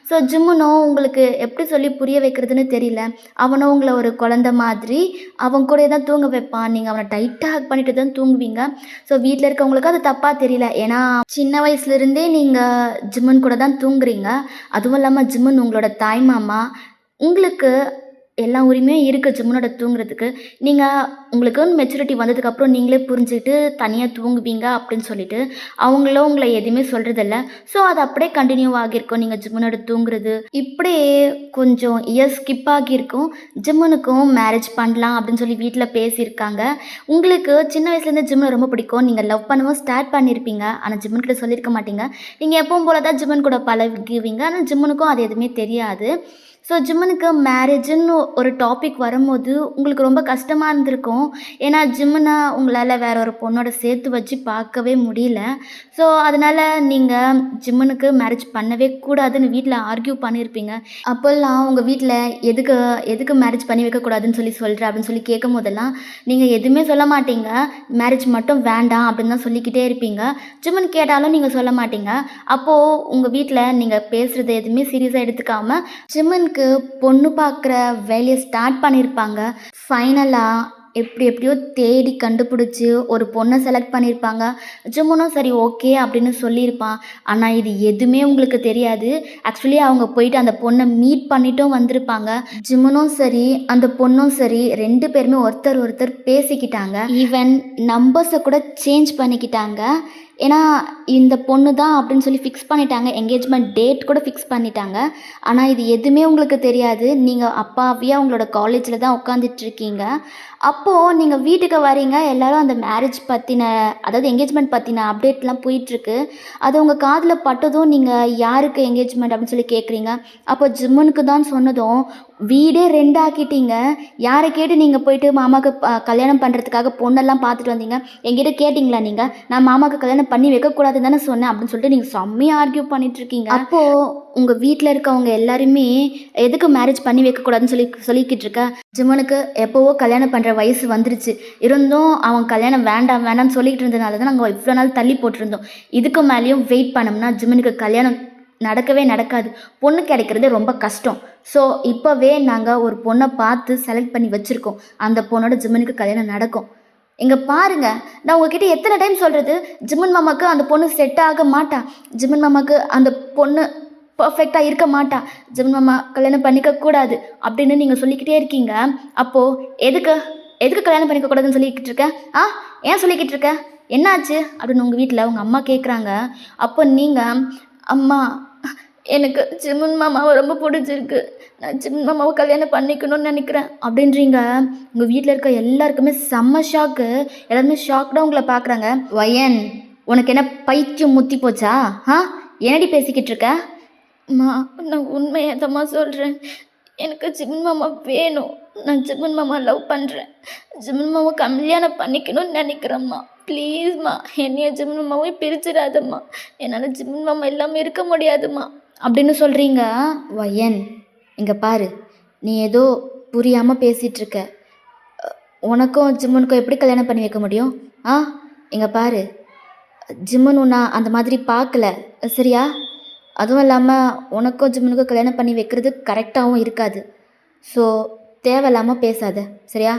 ஸோ ஜிம்முனும் உங்களுக்கு எப்படி சொல்லி புரிய வைக்கிறதுன்னு தெரியல. அவனும் உங்களை ஒரு குழந்த மாதிரி அவன் கூட தான் தூங்க வைப்பான். நீங்கள் அவனை டைட்டாக ஹக் பண்ணிட்டு தான் தூங்குவீங்க. ஸோ வீட்டில் இருக்கவங்களுக்கு அது தப்பாக தெரியல. ஏன்னா சின்ன வயசுலேருந்தே நீங்கள் ஜிம்மன் கூட தான் தூங்குறீங்க. அதுவும் இல்லாமல் ஜிம்மன் உங்களோட தாய் மாமா. உங்களுக்கு எல்லா உரிமையும் இருக்குது ஜிம்மனோட தூங்குறதுக்கு. நீங்கள் உங்களுக்கு மெச்சூரிட்டி வந்ததுக்கப்புறம் நீங்களே புரிஞ்சுக்கிட்டு தனியாக தூங்குவீங்க அப்படின்னு சொல்லிட்டு அவங்களும் உங்களை எதுவுமே சொல்கிறதில்ல. ஸோ அது அப்படியே கண்டினியூ ஆகியிருக்கும் நீங்கள் ஜிம்மனோட தூங்குறது. இப்படியே கொஞ்சம் இயர்ஸ் ஸ்கிப் ஆகியிருக்கும். ஜிம்மனுக்கும் மேரேஜ் பண்ணலாம் அப்படின்னு சொல்லி வீட்டில் பேசியிருக்காங்க. உங்களுக்கு சின்ன வயசுலேருந்து ஜிம்மனை ரொம்ப பிடிக்கும். நீங்கள் லவ் பண்ணவும் ஸ்டார்ட் பண்ணியிருப்பீங்க. ஆனால் ஜிம்மன் கிட்ட சொல்லியிருக்க மாட்டீங்க. நீங்கள் எப்பவும் போல தான் ஜிம்மன் கூட பழகுவீங்க. ஆனால் ஜிம்மனுக்கும் அது எதுவுமே தெரியாது. ஸோ ஜிம்மனுக்கு மேரேஜுன்னு ஒரு டாபிக் வரும்போது உங்களுக்கு ரொம்ப கஷ்டமாக இருந்திருக்கும். ஏன்னா ஜிம்மனை உங்களால் வேற ஒரு பொண்ணோட சேர்த்து வச்சு பார்க்கவே முடியல. ஸோ அதனால் நீங்கள் ஜிம்மனுக்கு மேரேஜ் பண்ணவே கூடாதுன்னு வீட்டில் ஆர்கியூ பண்ணியிருப்பீங்க. அப்போல்லாம் உங்கள் வீட்டில் எதுக்கு எதுக்கு மேரேஜ் பண்ணி வைக்கக்கூடாதுன்னு சொல்கிற அப்படின்னு சொல்லி கேட்கும் போதெல்லாம் நீங்கள் எதுவுமே சொல்ல மாட்டீங்க. மேரேஜ் மட்டும் வேண்டாம் அப்படின்னு தான் சொல்லிக்கிட்டே இருப்பீங்க. ஜிம்மன் கேட்டாலும் நீங்கள் சொல்ல மாட்டீங்க. அப்போது உங்கள் வீட்டில் நீங்கள் பேசுகிறது எதுவுமே சீரியஸாக எடுத்துக்காமல் ஜிம்மனுக்கு பொண்ணு பார்க்குற வேலையை ஸ்டார்ட் பண்ணியிருப்பாங்க. ஃபைனலாக எப்படியோ தேடி கண்டுபிடிச்சி ஒரு பொண்ணை செலக்ட் பண்ணியிருப்பாங்க. ஜிம்மனும் சரி ஓகே அப்படின்னு சொல்லியிருப்பான். ஆனால் இது எதுவுமே உங்களுக்கு தெரியாது. ஆக்சுவலி அவங்க போயிட்டு அந்த பொண்ணை மீட் பண்ணிட்டும் வந்திருப்பாங்க. ஜிம்மனும் சரி அந்த பொண்ணும் சரி 2 பேருமே ஒருத்தர் பேசிக்கிட்டாங்க. ஈவன் நம்பர்ஸை கூட சேஞ்ச் பண்ணிக்கிட்டாங்க. ஏன்னா இந்த பொண்ணு தான் அப்படின்னு சொல்லி ஃபிக்ஸ் பண்ணிட்டாங்க. என்கேஜ்மெண்ட் டேட் கூட ஃபிக்ஸ் பண்ணிட்டாங்க. ஆனால் இது எதுவுமே உங்களுக்கு தெரியாது. நீங்கள் அப்பாவியாக உங்களோட காலேஜில் தான் உட்காந்துட்ருக்கீங்க. அப்போது நீங்கள் வீட்டுக்கு வரீங்க. எல்லோரும் அந்த மேரேஜ் பற்றின அதாவது என்கேஜ்மெண்ட் பற்றின அப்டேட்லாம் போயிட்டுருக்கு. அது உங்கள் காதில் பட்டதும் நீங்கள் யாருக்கு என்கேஜ்மெண்ட் அப்படின்னு சொல்லி கேட்குறீங்க. அப்போ ஜிம்மனுக்கு தான் சொன்னதும் வீடே 2 ஆக்கிட்டீங்க. யாரை கேட்டு நீங்கள் போயிட்டு மாமாவுக்கு கல்யாணம் பண்ணுறதுக்காக பொண்ணெல்லாம் பார்த்துட்டு வந்தீங்க? என்கிட்ட கேட்டிங்களா நீங்கள்? நான் மாமாவுக்கு கல்யாணம் பண்ணி வைக்கக்கூடாதுன்னு தானே சொன்னேன் அப்படின்னு சொல்லிட்டு நீங்கள் செம்மையாக ஆர்கியூ பண்ணிகிட்ருக்கீங்க. அப்போது உங்கள் வீட்டில் இருக்கவங்க எல்லாருமே எதுக்கு மேரேஜ் பண்ணி வைக்கக்கூடாதுன்னு சொல்லிக்கிட்டு இருக்க? ஜிம்மனுக்கு எப்போவோ கல்யாணம் பண்ணுற வயசு வந்துருச்சு. இருந்தும் அவன் கல்யாணம் வேண்டாம்னு சொல்லிக்கிட்டு இருந்ததுனால தான் நாங்கள் இவ்வளோ நாள் தள்ளி போட்டிருந்தோம். இதுக்கு மேலேயும் வெயிட் பண்ணோம்னா ஜிம்மனுக்கு கல்யாணம் நடக்கவே நடக்காது. பொண்ணு கிடைக்கிறது ரொம்ப கஷ்டம். ஸோ இப்போவே நாங்கள் ஒரு பொண்ணை பார்த்து செலக்ட் பண்ணி வச்சுருக்கோம். அந்த பொண்ணோட ஜிம்மனுக்கு கல்யாணம் நடக்கும். இங்கே பாருங்கள், நான் உங்ககிட்ட எத்தனை டைம் சொல்கிறது, ஜிம்மன் மாமாவுக்கு அந்த பொண்ணு செட் ஆக மாட்டா. ஜிம்மன் மாமாவுக்கு அந்த பொண்ணு பர்ஃபெக்டாக இருக்க மாட்டா. ஜிம்மன் மாமா கல்யாணம் பண்ணிக்கக்கூடாது அப்படின்னு நீங்கள் சொல்லிக்கிட்டே இருக்கீங்க. அப்போது எதுக்கு கல்யாணம் பண்ணிக்கக்கூடாதுன்னு சொல்லிக்கிட்டு இருக்க? ஏன் சொல்லிக்கிட்டு இருக்க? என்னாச்சு அப்படின்னு உங்கள் வீட்டில் உங்கள் அம்மா கேட்குறாங்க. அப்போ நீங்கள் அம்மா எனக்கு ஜிம்மன் மாமாவை ரொம்ப பிடிச்சிருக்கு, நான் ஜிம்மன் மாமாவை கல்யாணம் பண்ணிக்கணும்னு நினைக்கிறேன் அப்படின்றீங்க. உங்கள் வீட்டில் இருக்க எல்லாருக்குமே செம்ம ஷாக்கு. எல்லாருமே ஷாக்டாக உங்களை பார்க்குறாங்க. வயன், உனக்கு என்ன பைத்தியம் முத்தி போச்சா? என்னடி பேசிக்கிட்டு இருக்க? அம்மா நான் உண்மையை தம்மா சொல்கிறேன். எனக்கு ஜிம்மன் மாமா வேணும். நான் ஜிம்மன் மாமா லவ் பண்ணுறேன். ஜிம்மன் மாமா கல்யாணம் பண்ணிக்கணும்னு நினைக்கிறேம்மா. ப்ளீஸ்மா என்னைய ஜிம்மன் மாமாவே பிரிச்சிடாதம்மா. என்னால் ஜிம்மன் மாமா இல்லாமல் இருக்க முடியாதும்மா அப்படின்னு சொல்கிறீங்க. வயன், இங்கே பாரு, நீ ஏதோ புரியாமல் பேசிகிட்ருக்க. உனக்கும் ஜிம்மனுக்கும் எப்படி கல்யாணம் பண்ணி வைக்க முடியும்? இங்கே பாரு, ஜிம்மன் நான் அந்த மாதிரி பார்க்கல, சரியா? அதுவும் இல்லாமல் உனக்கும் ஜிம்மனுக்கும் கல்யாணம் பண்ணி வைக்கிறது கரெக்டாகவும் இருக்காது. ஸோ தேவையில்லாமல் பேசாத, சரியா?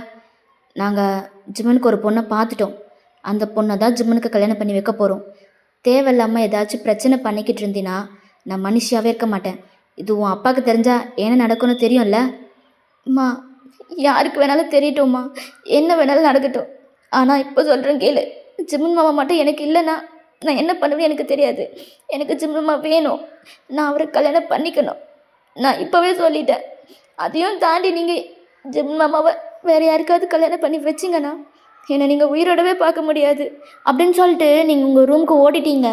நாங்கள் ஜிம்மனுக்கு ஒரு பொண்ணை பார்த்துட்டோம். அந்த பொண்ணை தான் ஜிம்மனுக்கு கல்யாணம் பண்ணி வைக்க போகிறோம். தேவையில்லாமல் ஏதாச்சும் பிரச்சனை பண்ணிக்கிட்டு இருந்தீன்னா நான் மனுஷியாகவே இருக்க மாட்டேன். இது உன் அப்பாவுக்கு தெரிஞ்சால் என்ன நடக்கும்னு தெரியும்ல? அம்மா, யாருக்கு வேணாலும் தெரியட்டும்மா, என்ன வேணாலும் நடக்கட்டும். ஆனால் இப்போ சொல்கிறேன் கேளு. ஜிம்மன் மாமா மட்டும் எனக்கு இல்லைன்னா நான் என்ன பண்ணுவேன்னு எனக்கு தெரியாது. எனக்கு ஜிம்மன் மாமா வேணும். நான் அவரை கல்யாணம் பண்ணிக்கணும். நான் இப்போவே சொல்லிட்டேன். அதையும் தாண்டி நீங்கள் ஜிம்மன் மாமாவை வேறு யாருக்காவது கல்யாணம் பண்ணி வச்சிங்கன்னா என்னை நீங்கள் உயிரோடவே பார்க்க முடியாது அப்படின்னு சொல்லிட்டு நீங்கள் உங்கள் ரூமுக்கு ஓடிட்டீங்க.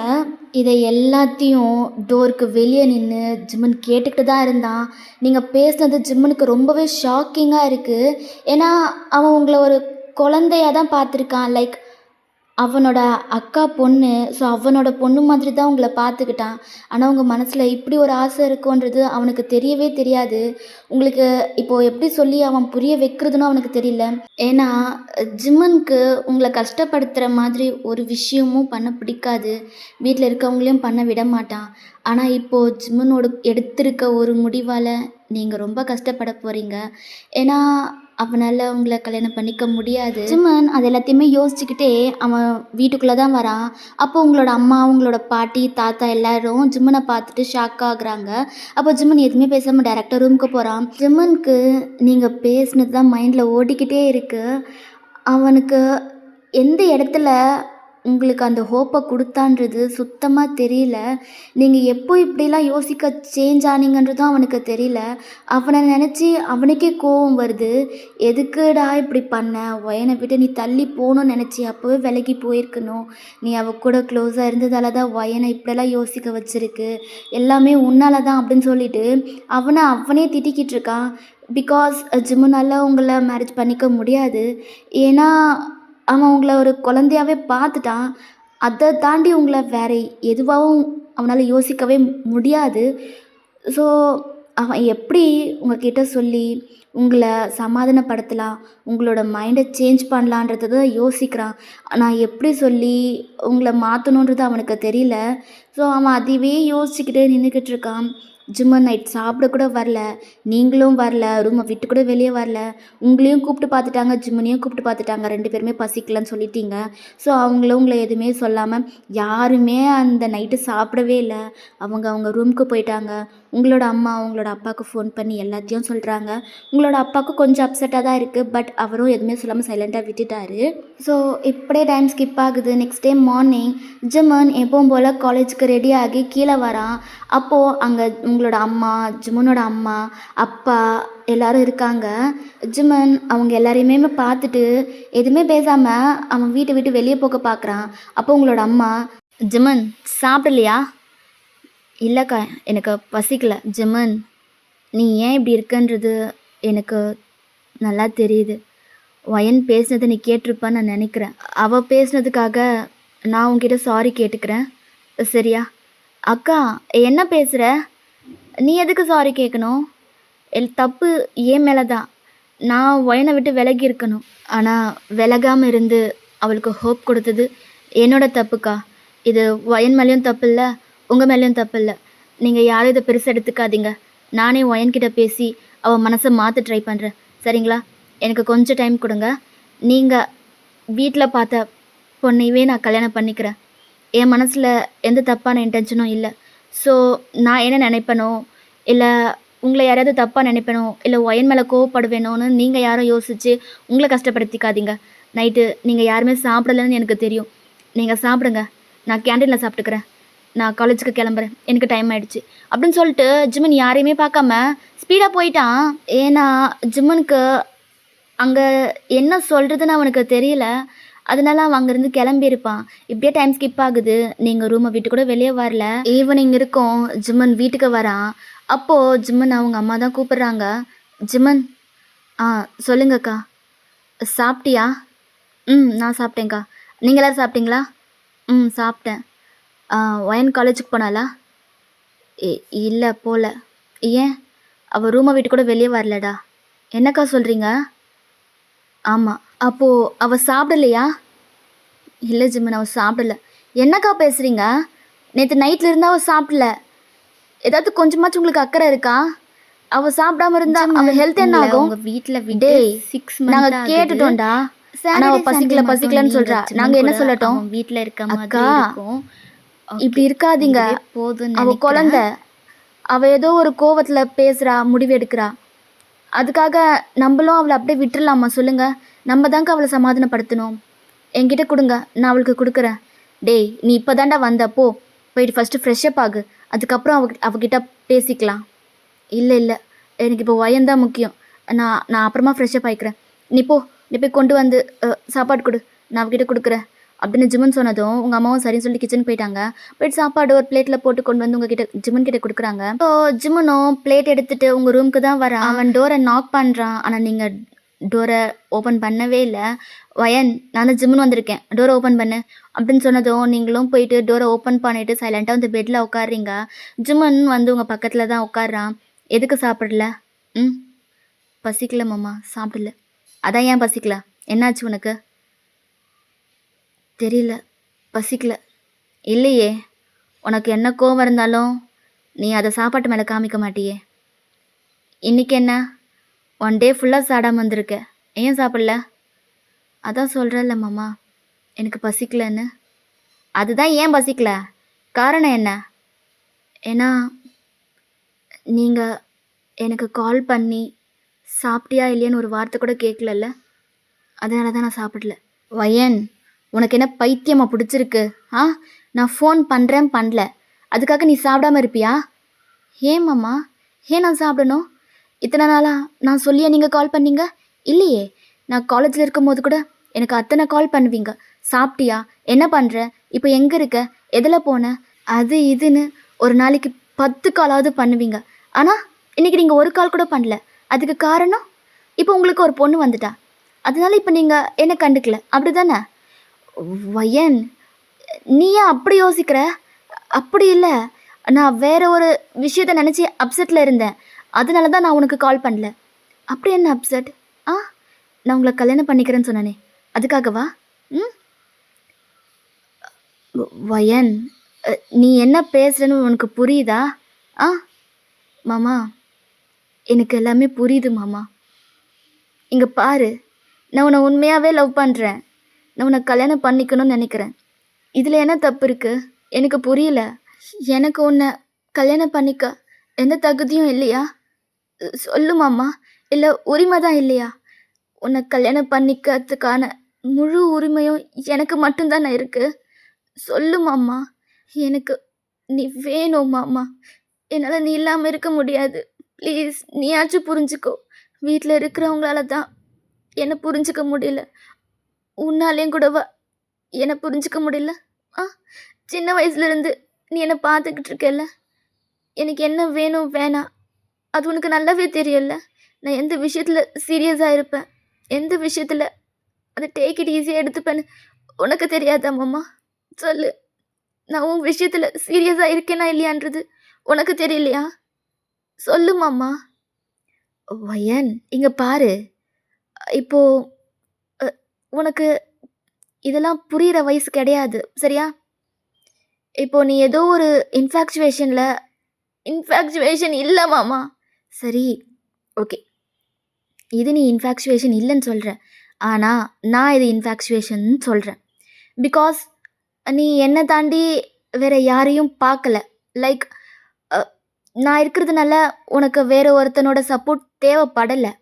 இதை எல்லாத்தையும் டோருக்கு வெளியே நின்று ஜிம்மன் கேட்டுக்கிட்டு தான் இருந்தான். நீங்கள் பேசுனது ஜிம்மனுக்கு ரொம்பவே ஷாக்கிங்காக இருக்குது. ஏன்னா அவன் உங்களை ஒரு குழந்தையாக தான் பார்த்துருக்கான். லைக் அவனோட அக்கா பொண்ணு. ஸோ அவனோட பொண்ணு மாதிரி தான் உங்களை பார்த்துக்கிட்டான். ஆனால் உங்கள் மனசில் இப்படி ஒரு ஆசை இருக்குன்றது அவனுக்கு தெரியவே தெரியாது. உங்களுக்கு இப்போது எப்படி சொல்லி அவன் புரிய வைக்கிறதுன்னு அவனுக்கு தெரியல. ஏன்னா ஜிம்மனுக்கு உங்களை கஷ்டப்படுத்துகிற மாதிரி ஒரு விஷயமும் பண்ண பிடிக்காது. வீட்டில் இருக்கவங்களையும் பண்ண விட மாட்டான். ஆனால் இப்போது ஜிம்மனோட எடுத்திருக்க ஒரு முடிவால் நீங்கள் ரொம்ப கஷ்டப்பட போகிறீங்க. ஏன்னா அவனால் உங்களை கல்யாணம் பண்ணிக்க முடியாது. ஜிம்மன் அது எல்லாத்தையுமே யோசிச்சுக்கிட்டே அவன் வீட்டுக்குள்ளே தான் வரான். அப்போ உங்களோட அம்மா, உங்களோட பாட்டி, தாத்தா எல்லாரும் ஜிம்மனை பார்த்துட்டு ஷாக் ஆகுறாங்க. அப்போ ஜிம்மன் எதுவுமே பேசாமல் டேரெக்டாக ரூமுக்கு போகிறான். ஜிம்மனுக்கு நீங்கள் பேசுனது தான் மைண்டில் ஓடிக்கிட்டே இருக்குது. அவனுக்கு எந்த இடத்துல உங்களுக்கு அந்த ஹோப்பை கொடுத்தான்றது சுத்தமாக தெரியல. நீங்கள் எப்போ இப்படிலாம் யோசிக்க சேஞ்ச் ஆனீங்கன்றதும் அவனுக்கு தெரியல. அவனை நினச்சி அவனுக்கே கோவம் வருது. எதுக்குடா இப்படி பண்ண? ஒயனை விட்டு நீ தள்ளி போகணும்னு நினச்சி அப்போவே விலகி போயிருக்கணும். நீ கூட க்ளோஸாக இருந்ததால தான் ஒயனை இப்படிலாம் யோசிக்க வச்சிருக்கு. எல்லாமே உன்னால தான் அப்படின்னு சொல்லிட்டு அவனே திட்டிக்கிட்டு இருக்கான். பிகாஸ் ஜிம்முனால் உங்களை மேரேஜ் பண்ணிக்க முடியாது. ஏன்னா அவன் உங்களை ஒரு குழந்தையாவே பார்த்துட்டான். அதை தாண்டி உங்களை வேறு எதுவாகவும் அவனால் யோசிக்கவே முடியாது. ஸோ அவன் எப்படி உங்ககிட்ட சொல்லி உங்களை சமாதானப்படுத்தலாம், உங்களோட மைண்டை சேஞ்ச் பண்ணலான்றத தான் யோசிக்கிறான். நான் எப்படி சொல்லி உங்களை மாற்றணுன்றது அவனுக்கு தெரியல. ஸோ அவன் அதுவே யோசிச்சுக்கிட்டே நின்றுக்கிட்டு இருக்கான். ஜிம்மன் நைட் சாப்பிட கூட வரல, நீங்களும் வரல, ரூமை விட்டு கூட வெளியே வரல. உங்களையும் கூப்பிட்டு பார்த்துட்டாங்க, ஜிம்மனையும் கூப்பிட்டு பார்த்துட்டாங்க. 2 பேருமே பசிக்கலன்னு சொல்லிட்டீங்க. ஸோ அவங்களும் உங்களை எதுவுமே சொல்லாமல் யாருமே அந்த நைட்டு சாப்பிடவே இல்லை. அவங்க ரூமுக்கு போயிட்டாங்க. உங்களோட அம்மா உங்களோட அப்பாவுக்கு ஃபோன் பண்ணி எல்லாத்தையும் சொல்கிறாங்க. உங்களோட அப்பாவுக்கு கொஞ்சம் அப்செட்டாக தான் இருக்குது. பட் அவரும் எதுவுமே சொல்லாமல் சைலண்ட்டாக விட்டுட்டாரு. ஸோ இப்படியே டைம் ஸ்கிப் ஆகுது. நெக்ஸ்ட் டே மார்னிங் ஜிம்மன் எப்பவும் போல் காலேஜுக்கு ரெடி ஆகி கீழே வரான். அப்போது அங்கே உங்களோட அம்மா, ஜிம்மனோட அம்மா, அப்பா எல்லோரும் இருக்காங்க. ஜிம்மன் அவங்க எல்லாரையுமே பார்த்துட்டு எதுவுமே பேசாமல் அவன் வீட்டை விட்டு வெளியே போக பார்க்குறான். அப்போ உங்களோட அம்மா, ஜிம்மன் சாப்பிடலையா? இல்லைக்கா, எனக்கு பசிக்கல. ஜிம்மன், நீ ஏன் இப்படி இருக்கன்றது எனக்கு நல்லா தெரியுது. ஒயன் பேசுனதை நீ கேட்டிருப்பான்னு நான் நினைக்கிறேன். அவள் பேசுனதுக்காக நான் உங்ககிட்ட சாரி கேட்டுக்கிறேன், சரியா? அக்கா, என்ன பேசுகிற? நீ எதுக்கு சாரி கேட்கணும்? தப்பு ஏன் மேலே தான். நான் ஒயனை விட்டு விலகி இருக்கணும். ஆனால் விலகாமல் இருந்து அவளுக்கு ஹோப் கொடுத்தது என்னோட தப்புக்கா. இது ஒயன் மேலேயும் தப்பு இல்லை, உங்கள் மேலேயும் தப்பு இல்லை. நீங்கள் யாரும் இதை பெருசாக எடுத்துக்காதீங்க. நானே ஒயன்கிட்ட பேசி அவள் மனசை மாற்ற ட்ரை பண்ணுறேன், சரிங்களா? எனக்கு கொஞ்சம் டைம் கொடுங்க. நீங்கள் வீட்டில் பார்த்த பொண்ணையவே நான் கல்யாணம் பண்ணிக்கிறேன். என் மனசில் எந்த தப்பான இன்டென்ஷனும் இல்லை. ஸோ நான் என்ன நினைப்பேனோ, இல்லை உங்களை யாராவது தப்பாக நினைப்பேனோ, இல்லை ஒயன் மேலே கோவப்படுவேணும்னு நீங்கள் யாரும் யோசித்து உங்களை கஷ்டப்படுத்திக்காதீங்க. நைட்டு நீங்கள் யாருமே சாப்பிடலன்னு எனக்கு தெரியும். நீங்கள் சாப்பிடுங்க, நான் கேண்டீனில் சாப்பிட்டுக்கிறேன். நான் காலேஜுக்கு கிளம்புறேன், எனக்கு டைம் ஆகிடுச்சு அப்படின்னு சொல்லிட்டு ஜிம்மன் யாரையுமே பார்க்காம ஸ்பீடாக போயிட்டான். ஏன்னா ஜிம்மனுக்கு அங்கே என்ன சொல்கிறதுன்னு அவனுக்கு தெரியல. அதனால அவன் அங்கேருந்து கிளம்பியிருப்பான். இப்படியே டைம் ஸ்கிப் ஆகுது. நீங்கள் ரூமை விட்டு கூட வெளியே வரல. ஈவினிங் இருக்கும். ஜிம்மன் வீட்டுக்கு வரான். அப்போது ஜிம்மன் அவங்க அம்மா தான் கூப்பிட்றாங்க. ஜிம்மன், சொல்லுங்கக்கா, சாப்பிட்டியா? நான் சாப்பிட்டேங்க்கா. நீங்கள் எல்லோரும் சாப்பிட்டீங்களா? சாப்பிட்டேன். ஒயன் காலேஜுக்கு போனாலா? இல்லை, போகல. ஏன்? அவள் ரூமை விட்டு கூட வெளியே வரலடா. என்னக்கா சொல்கிறீங்க? ஆமாம். அப்போது அவள் சாப்பிடலையா? இல்லை ஜிம்மன், அவள் சாப்பிடல. என்னக்கா பேசுகிறீங்க? நேற்று நைட்டில் இருந்தால் அவள் சாப்பிடல. ஏதாவது கொஞ்சமாச்சும் உங்களுக்கு அக்கறை இருக்கா? அவள் சாப்பிடாம இருந்தா அவள் ஹெல்த் என்ன ஆகும்? உங்கள் வீட்டில் விடே 6 நாங்கள் கேட்டுட்டோம்டா. ஆனால் அவள் பசிக்கலன்னு சொல்கிறா. நாங்கள் என்ன சொல்லட்டும்? வீட்டில் இருக்க அக்கா, இப்படி இருக்காதீங்க. போதும், அவள் குழந்தை. அவள் ஏதோ ஒரு கோவத்தில் பேசுகிறா, முடிவு எடுக்கிறா. அதுக்காக நம்மளும் அவளை அப்படியே விட்டுடலாமா சொல்லுங்கள்? நம்ம தாங்க அவளை சமாதானப்படுத்தணும். என்கிட்ட கொடுங்க, நான் அவளுக்கு கொடுக்குறேன். டேய், நீ இப்போ தாண்டா வந்தப்போ போயிட்டு ஃபஸ்ட்டு ஃப்ரெஷ்அப் ஆகு, அதுக்கப்புறம் அவகிட்ட பேசிக்கலாம். இல்லை, எனக்கு இப்போ ஒயன்தான் முக்கியம். நான் அப்புறமா ஃப்ரெஷ்அப் ஆகிக்கிறேன். நீ போ, நீ போய் கொண்டு வந்து சாப்பாடு கொடு, நான் அவகிட்ட கொடுக்குறேன் அப்படின்னு ஜிமன் சொன்னதும் உங்கள் அம்மாவும் சரின்னு சொல்லி கிச்சனுக்கு போயிட்டாங்க. போயிட்டு சாப்பாடு ஒரு பிளேட்டில் போட்டு கொண்டு வந்து உங்ககிட்ட ஜிமன் கிட்ட கொடுக்குறாங்க. ஸோ ஜிமனும் பிளேட் எடுத்துகிட்டு உங்கள் ரூமுக்கு தான் வரான். அவன் டோரை நாக் பண்ணுறான். ஆனால் நீங்கள் டோரை ஓப்பன் பண்ணவே இல்லை. வயன், நான் தான் ஜிமன் வந்திருக்கேன், டோரை ஓப்பன் பண்ணு அப்படின்னு சொன்னதும் நீங்களும் போயிட்டு டோரை ஓப்பன் பண்ணிவிட்டு சைலண்ட்டாக வந்து பெட்டில் உட்காடுறீங்க. ஜிமன் வந்து உங்கள் பக்கத்தில் தான் உட்காடுறான். எதுக்கு சாப்பிடல? பசிக்கல மாமா, சாப்பிடல. அதான் ஏன் பசிக்கல? என்னாச்சு உனக்கு? தெரியல, பசிக்கல. இல்லையே, உனக்கு என்ன கோவம் இருந்தாலும் நீ அதை சாப்பாட்டு மேலே காமிக்க மாட்டியே. இன்றைக்கி என்ன 1 டே ஃபுல்லாக சாடாமல் வந்திருக்க, ஏன் சாப்பிடல? அதான் சொல்கிறல்ல மாமா, எனக்கு பசிக்கலன்னு. அதுதான் ஏன் பசிக்கல, காரணம் என்ன? ஏன்னா நீங்கள் எனக்கு கால் பண்ணி சாப்பிட்டியா இல்லையான்னு ஒரு வார்த்தை கூட கேட்கலல்ல, அதனால தான் நான் சாப்பிடல. வயன், உனக்கு என்ன பைத்தியமாக பிடிச்சிருக்கு? நான் ஃபோன் பண்ணுறேன் பண்ணல, அதுக்காக நீ சாப்பிடாம இருப்பியா? ஏன் மாமா, ஏன் நான் சாப்பிடணும்? இத்தனை நாளாக நான் சொல்லியே நீங்கள் கால் பண்ணீங்க இல்லையே. நான் காலேஜில் இருக்கும்போது கூட எனக்கு அத்தனை கால் பண்ணுவீங்க. சாப்பிட்டியா, என்ன பண்ணுற, இப்போ எங்கே இருக்க, எதில் போன, அது இதுன்னு ஒரு நாளைக்கு 10 காலாவது பண்ணுவீங்க. ஆனால் இன்றைக்கி நீங்கள் ஒரு கால் கூட பண்ணல. அதுக்கு காரணம் இப்போ உங்களுக்கு ஒரு பொண்ணு வந்துட்டா, அதனால இப்போ நீங்கள் என்ன கண்டுக்கல, அப்படி தானே? வயன், நீ ஏன் அப்படி யோசிக்கிற? அப்படி இல்லை, நான் வேற ஒரு விஷயத்த நினச்சி அப்செட்டில் இருந்தேன், அதனால தான் நான் உனக்கு கால் பண்ணல. அப்படி என்ன அப்செட்? நான் உங்களை கல்யாணம் பண்ணிக்கிறேன்னு சொன்னானே, அதுக்காகவா? வயன், நீ என்ன பேசுகிறன்னு உனக்கு புரியுதா? மாமா, எனக்கு எல்லாமே புரியுது மாமா. இங்கே பாரு, நான் உன்னை உண்மையாகவே லவ் பண்ணுறேன். நான் உன்னை கல்யாணம் பண்ணிக்கணும்னு நினைக்கிறேன். இதில் என்ன தப்பு இருக்குது? எனக்கு புரியல. எனக்கு உன்னை கல்யாணம் பண்ணிக்க எந்த தகுதியும் இல்லையா? சொல்லு மாமா, இல்லை உரிமை தான் இல்லையா? உன்னை கல்யாணம் பண்ணிக்கிறதுக்கான முழு உரிமையும் எனக்கு மட்டும்தானே இருக்குது. சொல்லு மாமா, எனக்கு நீ வேணும் மாமா. என்னால் நீ இல்லாமல் இருக்க முடியாது. ப்ளீஸ், நீயாச்சும் புரிஞ்சுக்கோ. வீட்டில் இருக்கிறவங்களால தான் என்னை புரிஞ்சுக்க முடியல, உன்னாலேயும் கூடவா என்னை புரிஞ்சுக்க முடியல? சின்ன வயசுலேருந்து நீ என்னை பார்த்துக்கிட்டு இருக்கல, எனக்கு என்ன வேணும் வேணாம் அது உனக்கு நல்லாவே தெரியல. நான் எந்த விஷயத்தில் சீரியஸாக இருப்பேன், எந்த விஷயத்தில் அதை டேக் இட் ஈஸியாக எடுத்துப்பேன்னு உனக்கு தெரியாதா மாமா? சொல்லு, நான் உன் விஷயத்தில் சீரியஸாக இருக்கேனா இல்லையான்றது உனக்கு தெரியலையா? சொல்லு மாமா. வயன், இங்கே பாரு, இப்போது உனக்கு இதெல்லாம் புரிகிற வயசு கிடையாது, சரியா? இப்போ நீ ஏதோ ஒரு இன்ஃபேக்சுவேஷன் இல்லை மாமா. சரி, ஓகே, இது நீ இன்ஃபேக்சுவேஷன் இல்லைன்னு சொல்கிற, ஆனால் நான் இது இன்ஃபேக்சுவேஷன் சொல்கிறேன். பிகாஸ் நீ என்னை தாண்டி வேறு யாரையும் பார்க்கல. லைக் நான் இருக்கிறதுனால உனக்கு வேறு ஒருத்தனோட சப்போர்ட் தேவைப்படலை.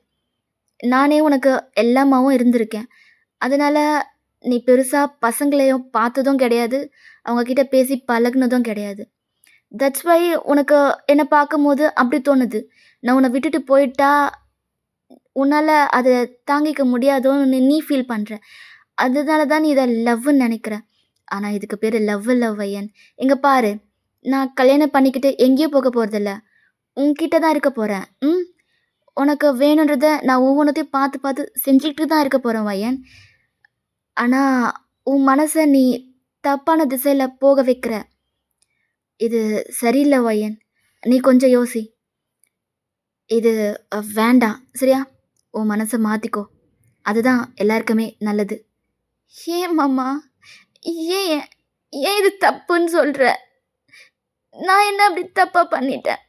நானே உனக்கு எல்லாமாவும் இருந்திருக்கேன். அதனால் நீ பெருசாக பசங்களையும் பார்த்ததும் கிடையாது, அவங்கக்கிட்ட பேசி பழகுனதும் கிடையாது. தட்ஸ் வை உனக்கு என்னை பார்க்கும்போது அப்படி தோணுது. நான் உன்னை விட்டுட்டு போயிட்டா உன்னால் அதை தாங்கிக்க முடியாதோன்னு நீ ஃபீல் பண்ணுற. அதனால தான் நீ இதை லவ்வுன்னு நினைக்கிற. ஆனால் இதுக்கு பேர் லவ் இல்லை வயன். இங்கே பாரு, நான் கல்யாணம் பண்ணிக்கிட்டு எங்கேயும் போக போகிறதில்ல, உன்கிட்ட தான் இருக்க போகிறேன். உனக்கு வேணுன்றதை நான் ஒவ்வொன்றத்தையும் பார்த்து பார்த்து செஞ்சுக்கிட்டு தான் இருக்க போகிறேன் வயன். ஆனால் உன் மனசை நீ தப்பான திசையில் போக வைக்கிற. இது சரியில்லை வயன், நீ கொஞ்சம் யோசி. இது வேண்டாம், சரியா? உன் மனசை மாற்றிக்கோ, அதுதான் எல்லாருக்குமே நல்லது. ஏன் மாமா, ஏன் ஏன் இது தப்புன்னு சொல்கிற? நான் என்ன அப்படி தப்பாக பண்ணிட்டேன்?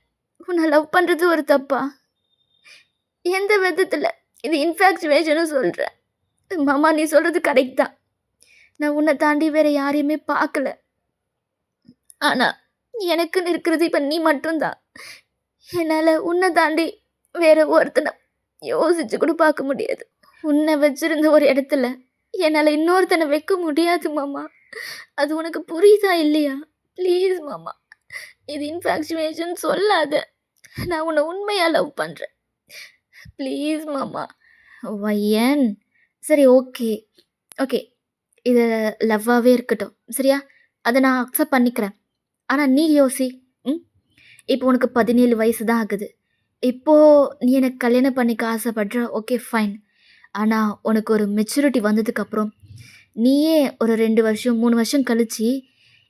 உன்னை லவ் பண்ணுறது ஒரு தப்பா? எந்த விதத்தில் இது இன்ஃபேக்சுவேஷன்னு சொல்கிறேன்? மாமா, நீ சொல்கிறது கரெக்ட் தான். நான் உன்னை தாண்டி வேறு யாரையுமே பார்க்கல. ஆனால் எனக்குன்னு இருக்கிறது இப்போ நீ மட்டும்தான். என்னால் உன்னை தாண்டி வேறு ஒருத்தனை யோசிச்சு கூட பார்க்க முடியாது. உன்னை வச்சிருந்த ஒரு இடத்துல என்னால் இன்னொருத்தனை வைக்க முடியாது மாமா. அது உனக்கு புரியுதா இல்லையா? ப்ளீஸ் மாமா, இது இன்ஃபேக்சுவேஷன் சொல்லாத. நான் உன்னை உண்மையாக லவ் பண்ணுறேன், ப்ளீஸ் மாமா. வயன், சரி ஓகே. ஓகே. இது லவ்வாவே இருக்கட்டும். சரியா? அத நான் அக்செப்ட் பண்ணிக்கிறேன். ஆனா நீ யோசி. ம். இப்போ உனக்கு 17 வயசு தான் ஆகுது. இப்போ நீ எனக்கு கல்யாணம் பண்ணிக்க ஆசைப்படுற. Okay fine. ஆனா உனக்கு ஒரு மெச்சூரிட்டி வந்ததுக்கப்புறம், நீயே ஒரு 2 வருஷம், 3 வருஷம் கழிச்சு,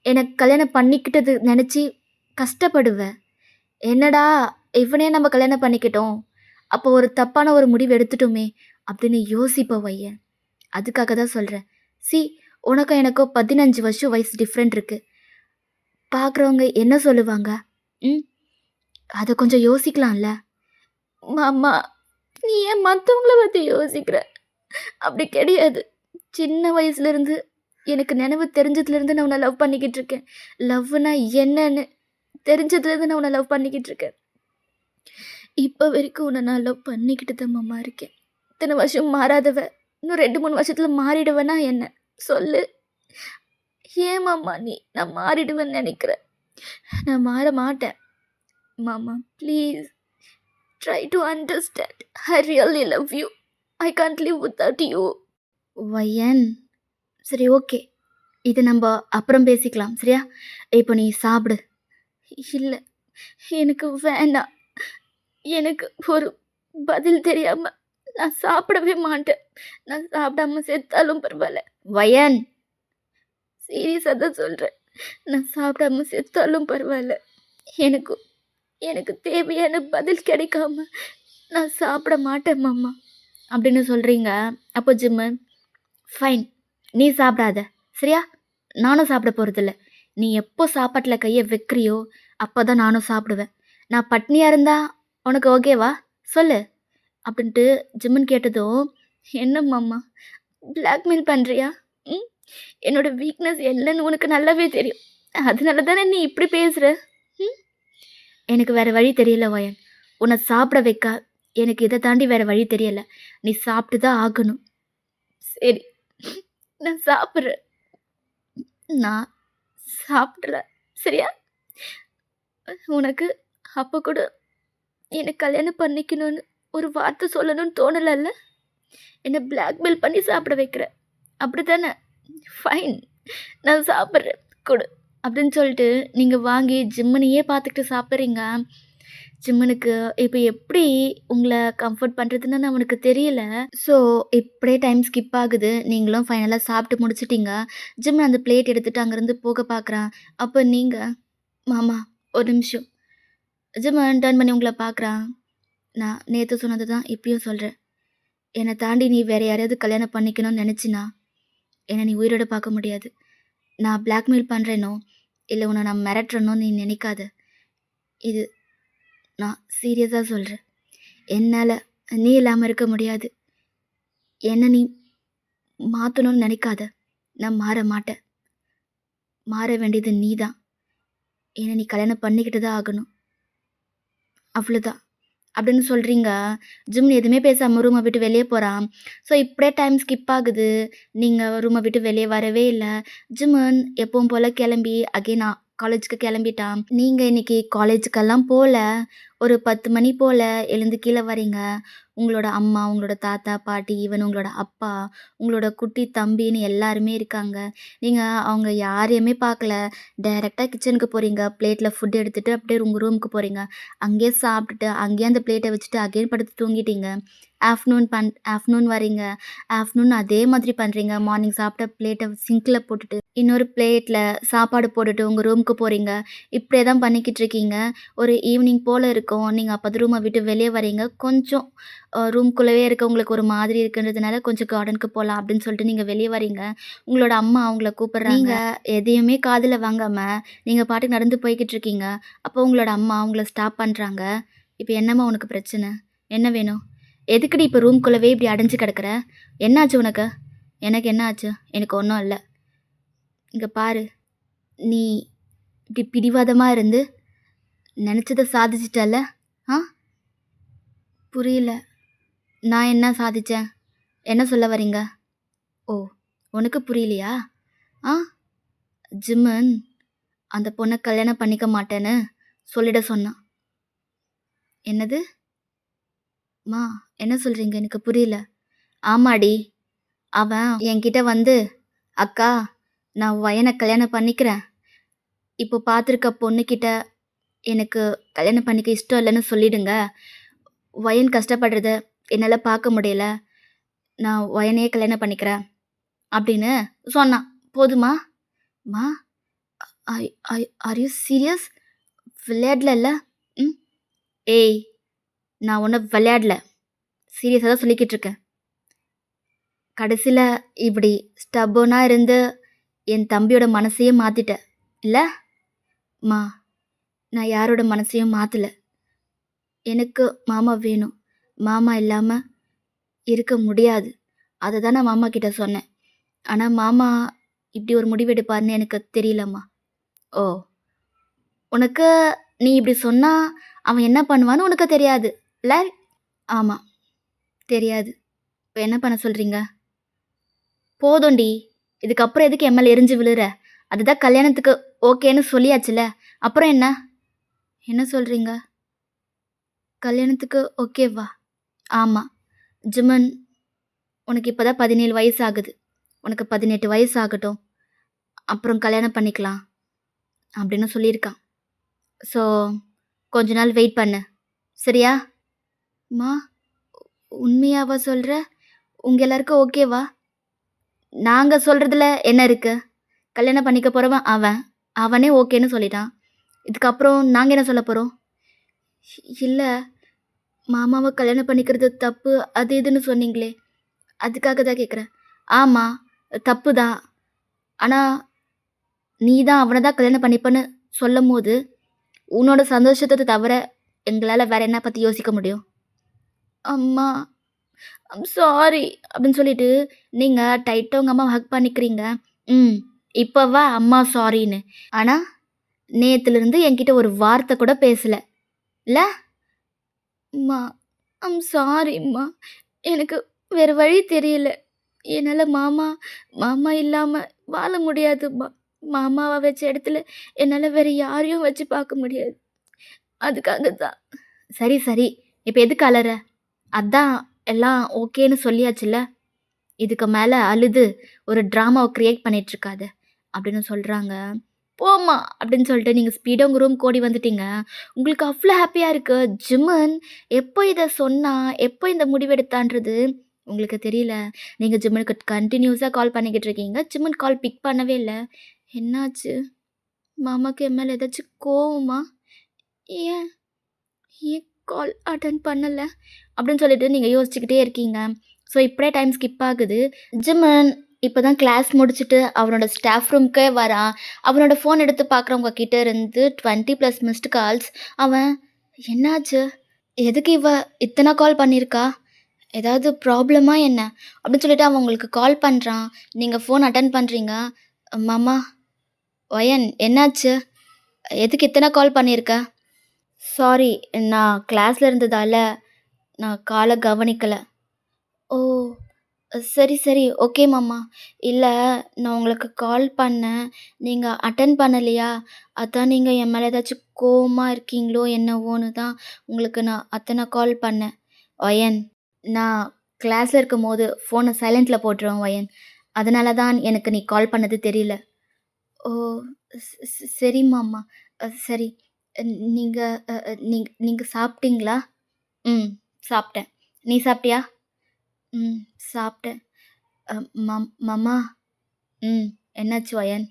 எனக்கு கல்யாணம் பண்ணிக்கிட்டது நெனச்சு கஷ்டப்படுவ. என்னடா! இவனையே நம்ம கல்யாணம் பண்ணிக்கிட்டோம். அப்போ ஒரு தப்பான ஒரு முடிவு எடுத்துட்டோமே! அப்படின்னு யோசிப்ப வையேன். அதுக்காக தான் சொல்றேன். சி உனக்கும் எனக்கும் 15 வருஷம் வயசு டிஃப்ரெண்ட் இருக்கு. பார்க்குறவங்க என்ன சொல்லுவாங்க? ம். அத கொஞ்சம் யோசிக்கலாம்ல. மாமா, நீ ஏன் மத்தவங்கள பத்தி யோசிக்கிற? அப்படி கிடையாது. சின்ன வயசுலேருந்து எனக்கு நினைவு தெரிஞ்சதுலேருந்து நான் உன்ன லவ் பண்ணிக்கிட்டு இருக்கேன். லவ்வுனா என்னன்னு தெரிஞ்சதுலேருந்து நான் உன்ன லவ் பண்ணிக்கிட்டு இருக்கேன். இப்ப வரைக்கும் உன்ன நான் லவ் பண்ணிக்கிட்டு தான் மாமா இருக்கேன். இத்தன வருஷம் மாறாதவ, இன்னும் 2, 3 வருஷத்துல மாறிடுவேனா என்ன? சொல்லு. ஏன் மாமா நான் மாறிடுவேன்னு நெனைக்கிற? நான் மாற மாட்டேன். மாமா please try to understand. I really love you. I can't live without you. வயன். சரி ஓகே. இது நம்ப அப்புறம் பேசிக்கலாம். சரியா? இப்போ நீ சாப்பிடு. இல்ல, எனக்கு வேண்டாம். எனக்கு ஒரு பதில் தெரியாம நான் சாப்பிடவே மாட்டேன். நான் சாப்பிடாம செத்தாலும் பரவால்ல. வயன். சீரியஸா தான் சொல்றேன். நான் சாப்பிடாம செத்தாலும் பரவால்ல. எனக்கு எனக்கு தேவையான பதில் கிடைக்காம நான் சாப்பிட மாட்டேன் மாமா. அப்படின்னு சொல்றீங்க. அப்போ ஜிம்மு, ஃபைன். நீ சாப்பிடாத. சரியா? நானும் சாப்பிட போறதில்ல. நீ எப்போ சாப்பாட்டுல கைய வைக்கிறியோ, அப்பதான் நானும் சாப்பிடுவேன். நான் பட்னியா இருந்தா உனக்கு ஓகேவா? சொல்லு. அப்படின்ட்டு ஜிம்முன்னு கேட்டதும், என்ன மாமா பிளாக்மெயில் பண்றியா? ம். என்னோட வீக்னஸ் என்னன்னு உனக்கு நல்லாவே தெரியும். அதனால தானே நீ இப்படி பேசுற? ம். எனக்கு வேற வழி தெரியல வயன். உன்னை சாப்பிட வைக்க எனக்கு இதை தாண்டி வேற வழி தெரியல. நீ சாப்பிட்டு தான் ஆகணும். சரி, நான் சாப்பிட்றேன். நான் சாப்பிட்றேன். சரியா? உனக்கு அப்போ கூட எனக்கு கல்யாணம் பண்ணிக்கணும்னு ஒரு வார்த்தை சொல்லணும்னு தோணலல்ல? என்னை பிளாக்மெயில் பண்ணி சாப்பிட வைக்கிற. அப்படி தானே? ஃபைன். நான் சாப்பிட்றேன். குடு. அப்படின்னு சொல்லிட்டு நீங்கள் வாங்கி ஜிம்முனையே பார்த்துக்கிட்டு சாப்பிட்றீங்க. ஜிம்மனுக்கு இப்போ எப்படி உங்களை கம்ஃபர்ட் பண்ணுறதுன்னு அவனுக்கு தெரியல. ஸோ இப்படியே டைம் ஸ்கிப் ஆகுது. நீங்களும் ஃபைனலாக சாப்பிட்டு முடிச்சிட்டீங்க. ஜிம்மன் அந்த பிளேட் எடுத்துகிட்டு அங்கேருந்து போக பார்க்குறான். அப்போ நீங்கள், மாமா ஒரு நிமிஷம். ஜிம்மன் டர்ன் பண்ணி உங்களை பார்க்குறான். நான் நேற்று சொன்னது தான் இப்பயும் சொல்கிறேன். என்னை தாண்டி நீ வேறு யாரையாவது கல்யாணம் பண்ணிக்கணும்னு நினச்சினா என்னை நீ உயிரோட பார்க்க முடியாது. நான் பிளாக்மெயில் பண்ணுறேனோ இல்லை உன்னை நான் மிரட்டுறேனோ நீ நினைக்காத. இது நான் சீரியஸாக சொல்கிறேன். என்னால் நீ இல்லாமல் இருக்க முடியாது. என்னை நீ மாற்றணும்னு நினைக்காத. நான் மாற மாட்டேன். மாற வேண்டியது நீ தான். என்னை நீ கல்யாணம் பண்ணிக்கிட்டு தான் ஆகணும். அவ்வளோதான். அப்படின்னு சொல்கிறீங்க. ஜிம் எதுவுமே பேசாமல் ரூமை விட்டு வெளியே போகிறான். ஸோ இப்படியே டைம் ஸ்கிப் ஆகுது. நீங்கள் ரூமை விட்டு வெளியே வரவே இல்லை. ஜிம்மன் எப்பவும் போல் கிளம்பி அகைன் காலேஜுக்கு கிளம்பிட்டான். நீங்கள் இன்றைக்கி காலேஜுக்கெல்லாம் போகல. ஒரு 10 மணி போல் எழுந்து கீழே வரீங்க. உங்களோட அம்மா, உங்களோட தாத்தா, பாட்டி, ஈவன் உங்களோட அப்பா, உங்களோட குட்டி தம்பின்னு எல்லாருமே இருக்காங்க. நீங்கள் அவங்க யாரையுமே பார்க்கல. டைரெக்டாக கிச்சனுக்கு போகிறீங்க. பிளேட்டில் ஃபுட் எடுத்துகிட்டு அப்படியே உங்கள் ரூமுக்கு போகிறீங்க. அங்கேயே சாப்பிட்டுட்டு அங்கேயே அந்த பிளேட்டை வச்சுட்டு அகெயின் படுத்து தூங்கிட்டீங்க. ஆஃப்டர்நூன் வரீங்க. ஆஃப்டர்நூன் அதே மாதிரி பண்ணுறீங்க. மார்னிங் சாப்பிட்ட பிளேட்டை சிங்கில் போட்டுட்டு இன்னொரு பிளேட்டில் சாப்பாடு போட்டுட்டு உங்கள் ரூமுக்கு போகிறீங்க. இப்படியே தான் பண்ணிக்கிட்டு இருக்கீங்க. ஒரு ஈவினிங் போல் இருக்கும். நீங்கள் அப்போ ரூமை விட்டு வெளியே வரீங்க. கொஞ்சம் ரூம்குள்ளவே இருக்க உங்களுக்கு ஒரு மாதிரி இருக்குன்றதுனால கொஞ்சம் கார்டனுக்கு போகலாம் அப்படின்னு சொல்லிட்டு நீங்கள் வெளியே வரீங்க. உங்களோட அம்மா அவங்கள கூப்பிட்றாங்க. நீங்கள் எதையுமே காதில் வாங்காமல் நீங்கள் பாட்டுக்கு நடந்து போய்கிட்டு இருக்கீங்க. அப்போ உங்களோட அம்மா அவங்கள ஸ்டாப் பண்ணுறாங்க. இப்போ என்னம்மா உனக்கு பிரச்சனை? என்ன வேணும்? எதுக்குடி இப்போ ரூம்குள்ளவே இப்படி அடைஞ்சு கிடக்குற? என்னாச்சு உனக்கு? எனக்கு என்ன ஆச்சு? எனக்கு ஒன்றும் இல்லை. இங்கே பாரு, நீ இப்படி பிடிவாதமாக இருந்து நினச்சதை சாதிச்சிட்டல்ல? ஆ? புரியல. நான் என்ன சாதிச்சேன்? என்ன சொல்ல வரீங்க? ஓ, உனக்கு புரியலையா? ஆ? ஜிம்மன் அந்த பொண்ணை கல்யாணம் பண்ணிக்க மாட்டேன்னு சொல்லிட சொன்னான். என்னது? மா என்ன சொல்கிறீங்க? எனக்கு புரியல. ஆமாடி, அவன் என்கிட்ட வந்து, "அக்கா, நான் வயன கல்யாணம் பண்ணிக்கிறேன். இப்போ பார்த்துருக்க பொண்ணுகிட்ட எனக்கு கல்யாணம் பண்ணிக்க இஷ்டம் இல்லன்னு சொல்லிடுங்க. வயன் கஷ்டப்படுறத என்னால பார்க்க முடியல. நான் வயனையே கல்யாணம் பண்ணிக்கிறேன்." அப்படின்னு சொன்னான். போதுமா? "மா, ஐ ஐ ஆர் யூ சீரியஸ்? விளையாடலல்ல? ம். ஏய், நான் ஒண்ணும் விளையாடல. சீரியஸா தான் சொல்லிக்கிட்டு இருக்கேன். கடைசில இப்படி ஸ்டப்பர்னா இருந்து என் தம்பியோட மனசையே மாத்திட்ட. இல்ல? மா, நான் யாரோட மனசையும் மாத்தல. எனக்கு மாமா வேணும். மாமா இல்லாம இருக்க முடியாது. அத தான் நான் மாமா கிட்ட சொன்னேன். ஆனா மாமா இப்படி ஒரு முடிவு எடுப்பாருன்னு எனக்கு தெரியலம்மா." "ஓ! உனக்கு நீ இப்படி சொன்னா அவன் என்ன பண்ணுவான்னு உனக்கு தெரியாது. இல்ல?" "ஆமா, தெரியாது. இப்ப என்ன பண்ண சொல்றீங்க?" "போதும்டி. இதுக்கப்புறம் எதுக்கு என் மேல எரிஞ்சு விழுற? அதுதான் கல்யாணத்துக்கு ஓகேன்னு சொல்லியாச்சுல்ல. அப்புறம் என்ன?" "என்ன சொல்றீங்க? கல்யாணத்துக்கு ஓகேவா?" "ஆமா. ஜிமன், உனக்கு இப்ப தான் 17 வயசு ஆகுது. உனக்கு 18 வயசு ஆகட்டும். அப்புறம் கல்யாணம் பண்ணிக்கலாம்." அப்படின்னு சொல்லியிருக்கான். ஸோ, கொஞ்ச நாள் வெயிட் பண்ணு. சரியா? "அம்மா, உண்மையாவா சொல்ற? உங்க எல்லாருக்கும் ஓகேவா?" "நாங்க சொல்றதுல என்ன இருக்கு? கல்யாணம் பண்ணிக்க போறவன் அவன். அவனே ஓகேன்னு சொல்லிட்டான். இதுக்கப்புறம் நாங்க என்ன சொல்லப் போறோம்?" "இல்ல, மாமாவ கல்யாணம் பண்ணிக்கிறது தப்பு, அது இதுன்னு சொன்னீங்களே. அதுக்காக தான் கேட்குறேன்." "ஆமா, தப்பு தான். ஆனா, நீ தான் அவன தான் கல்யாணம் பண்ணிப்பேன்னு சொல்லும்போது, உன்னோட சந்தோஷத்த தவிர எங்களால வேற என்ன பத்தி யோசிக்க முடியும்?" "அம்மா, ஐம் சாரி" அப்படின்னு சொல்லிட்டு நீங்க டைட்டா உங்க அம்மாவ ஹக் பண்ணிக்கிறீங்க. ம். இப்பவா அம்மா சாரின்னு. ஆனா, நேத்துலருந்து என்கிட்ட ஒரு வார்த்தை கூட பேசல. இல்ல? "அம்மா, ஐம் சாரிம்மா. எனக்கு வேற வழி தெரியல. என்னால மாமா மாமா இல்லாம வாழ முடியாதும்மா. மாமாவ வச்ச இடத்துல என்னால வேற யாரையும் வச்சு பார்க்க முடியாது. அதுக்காக தான்." "சரி, சரி. இப்ப எதுக்கு அழற? அதான் எல்லாம் ஓகேன்னு சொல்லியாச்சுல்ல. இதுக்கு மேல அழுது ஒரு ட்ராமாவ கிரியேட் பண்ணிட்டுருக்காத." அப்படின்னு சொல்றாங்க. "போம்மா" அப்படின்னு சொல்லிட்டு நீங்க ஸ்பீடா உங்க ரூம்க்கு ஓடி வந்துட்டீங்க. உங்களுக்கு அவ்ளோ ஹேப்பியா இருக்கு. ஜிம்மன் எப்போ இத சொன்னா, எப்போ இந்த முடிவெடுத்தான்றது உங்களுக்கு தெரியல. நீங்க ஜிம்மனுக்கு கன்டினியூஸா கால் பண்ணிக்கிட்டு இருக்கீங்க. ஜிம்மன் கால் பிக் பண்ணவே இல்ல. என்னாச்சு? மாமாக்கு என் மேல ஏதாச்சும் கோவமா? ஏன் ஏன் கால் அட்டெண்ட் பண்ணல? அப்படின்னு சொல்லிட்டு நீங்க யோசிச்சுக்கிட்டே இருக்கீங்க. ஸோ இப்படியே டைம் ஸ்கிப் ஆகுது. ஜிம்மன் இப்போ தான் கிளாஸ் முடிச்சுட்டு அவனோட ஸ்டாஃப் ரூம்க்கே வரான். அவனோட ஃபோன் எடுத்து பார்க்குறவங்க கிட்ட இருந்து 20 ப்ளஸ் மிஸ்டு கால்ஸ். அவன், "என்னாச்சு? எதுக்கு இவ இத்தனை கால் பண்ணியிருக்கா? ஏதாவது ப்ராப்ளமா என்ன?" அப்படின்னு சொல்லிட்டு அவன் உங்களுக்கு கால் பண்ணுறான். நீங்க ஃபோன் அட்டெண்ட் பண்ணுறீங்க. "மாமா, ஒயன் என்னாச்சு? எதுக்கு இத்தனை கால் பண்ணியிருக்க?" "சாரி, நான் கிளாஸ்ல இருந்ததால நான் கால கவனிக்கல." "ஓ! சரி, சரி. ஓகே மாமா. இல்ல, நான் உங்களுக்கு கால் பண்ணேன். நீங்க அட்டெண்ட் பண்ணலையா? அதான் நீங்க என் மேல ஏதாச்சும் கோவமா இருக்கீங்களோ என்னவோன்னு தான் உங்களுக்கு நான் அத்தன கால் பண்ணேன்." "ஒயன், நான் கிளாஸ்ல இருக்கும்போது ஃபோன சைலன்ட்ல போட்டுருவேன் ஒயன். அதனால தான் எனக்கு நீ கால் பண்ணது தெரியல." "ஓ! சரி மாமா. சரி. நீங்க நீங்க சாப்பிட்டீங்களா?" "ம். சாப்பிட்டேன். நீ சாப்பிட்டியா?" "ம். சாப்பிட்டேன்." அ மாமா. ம். என்னாச்சு ஒயன்?"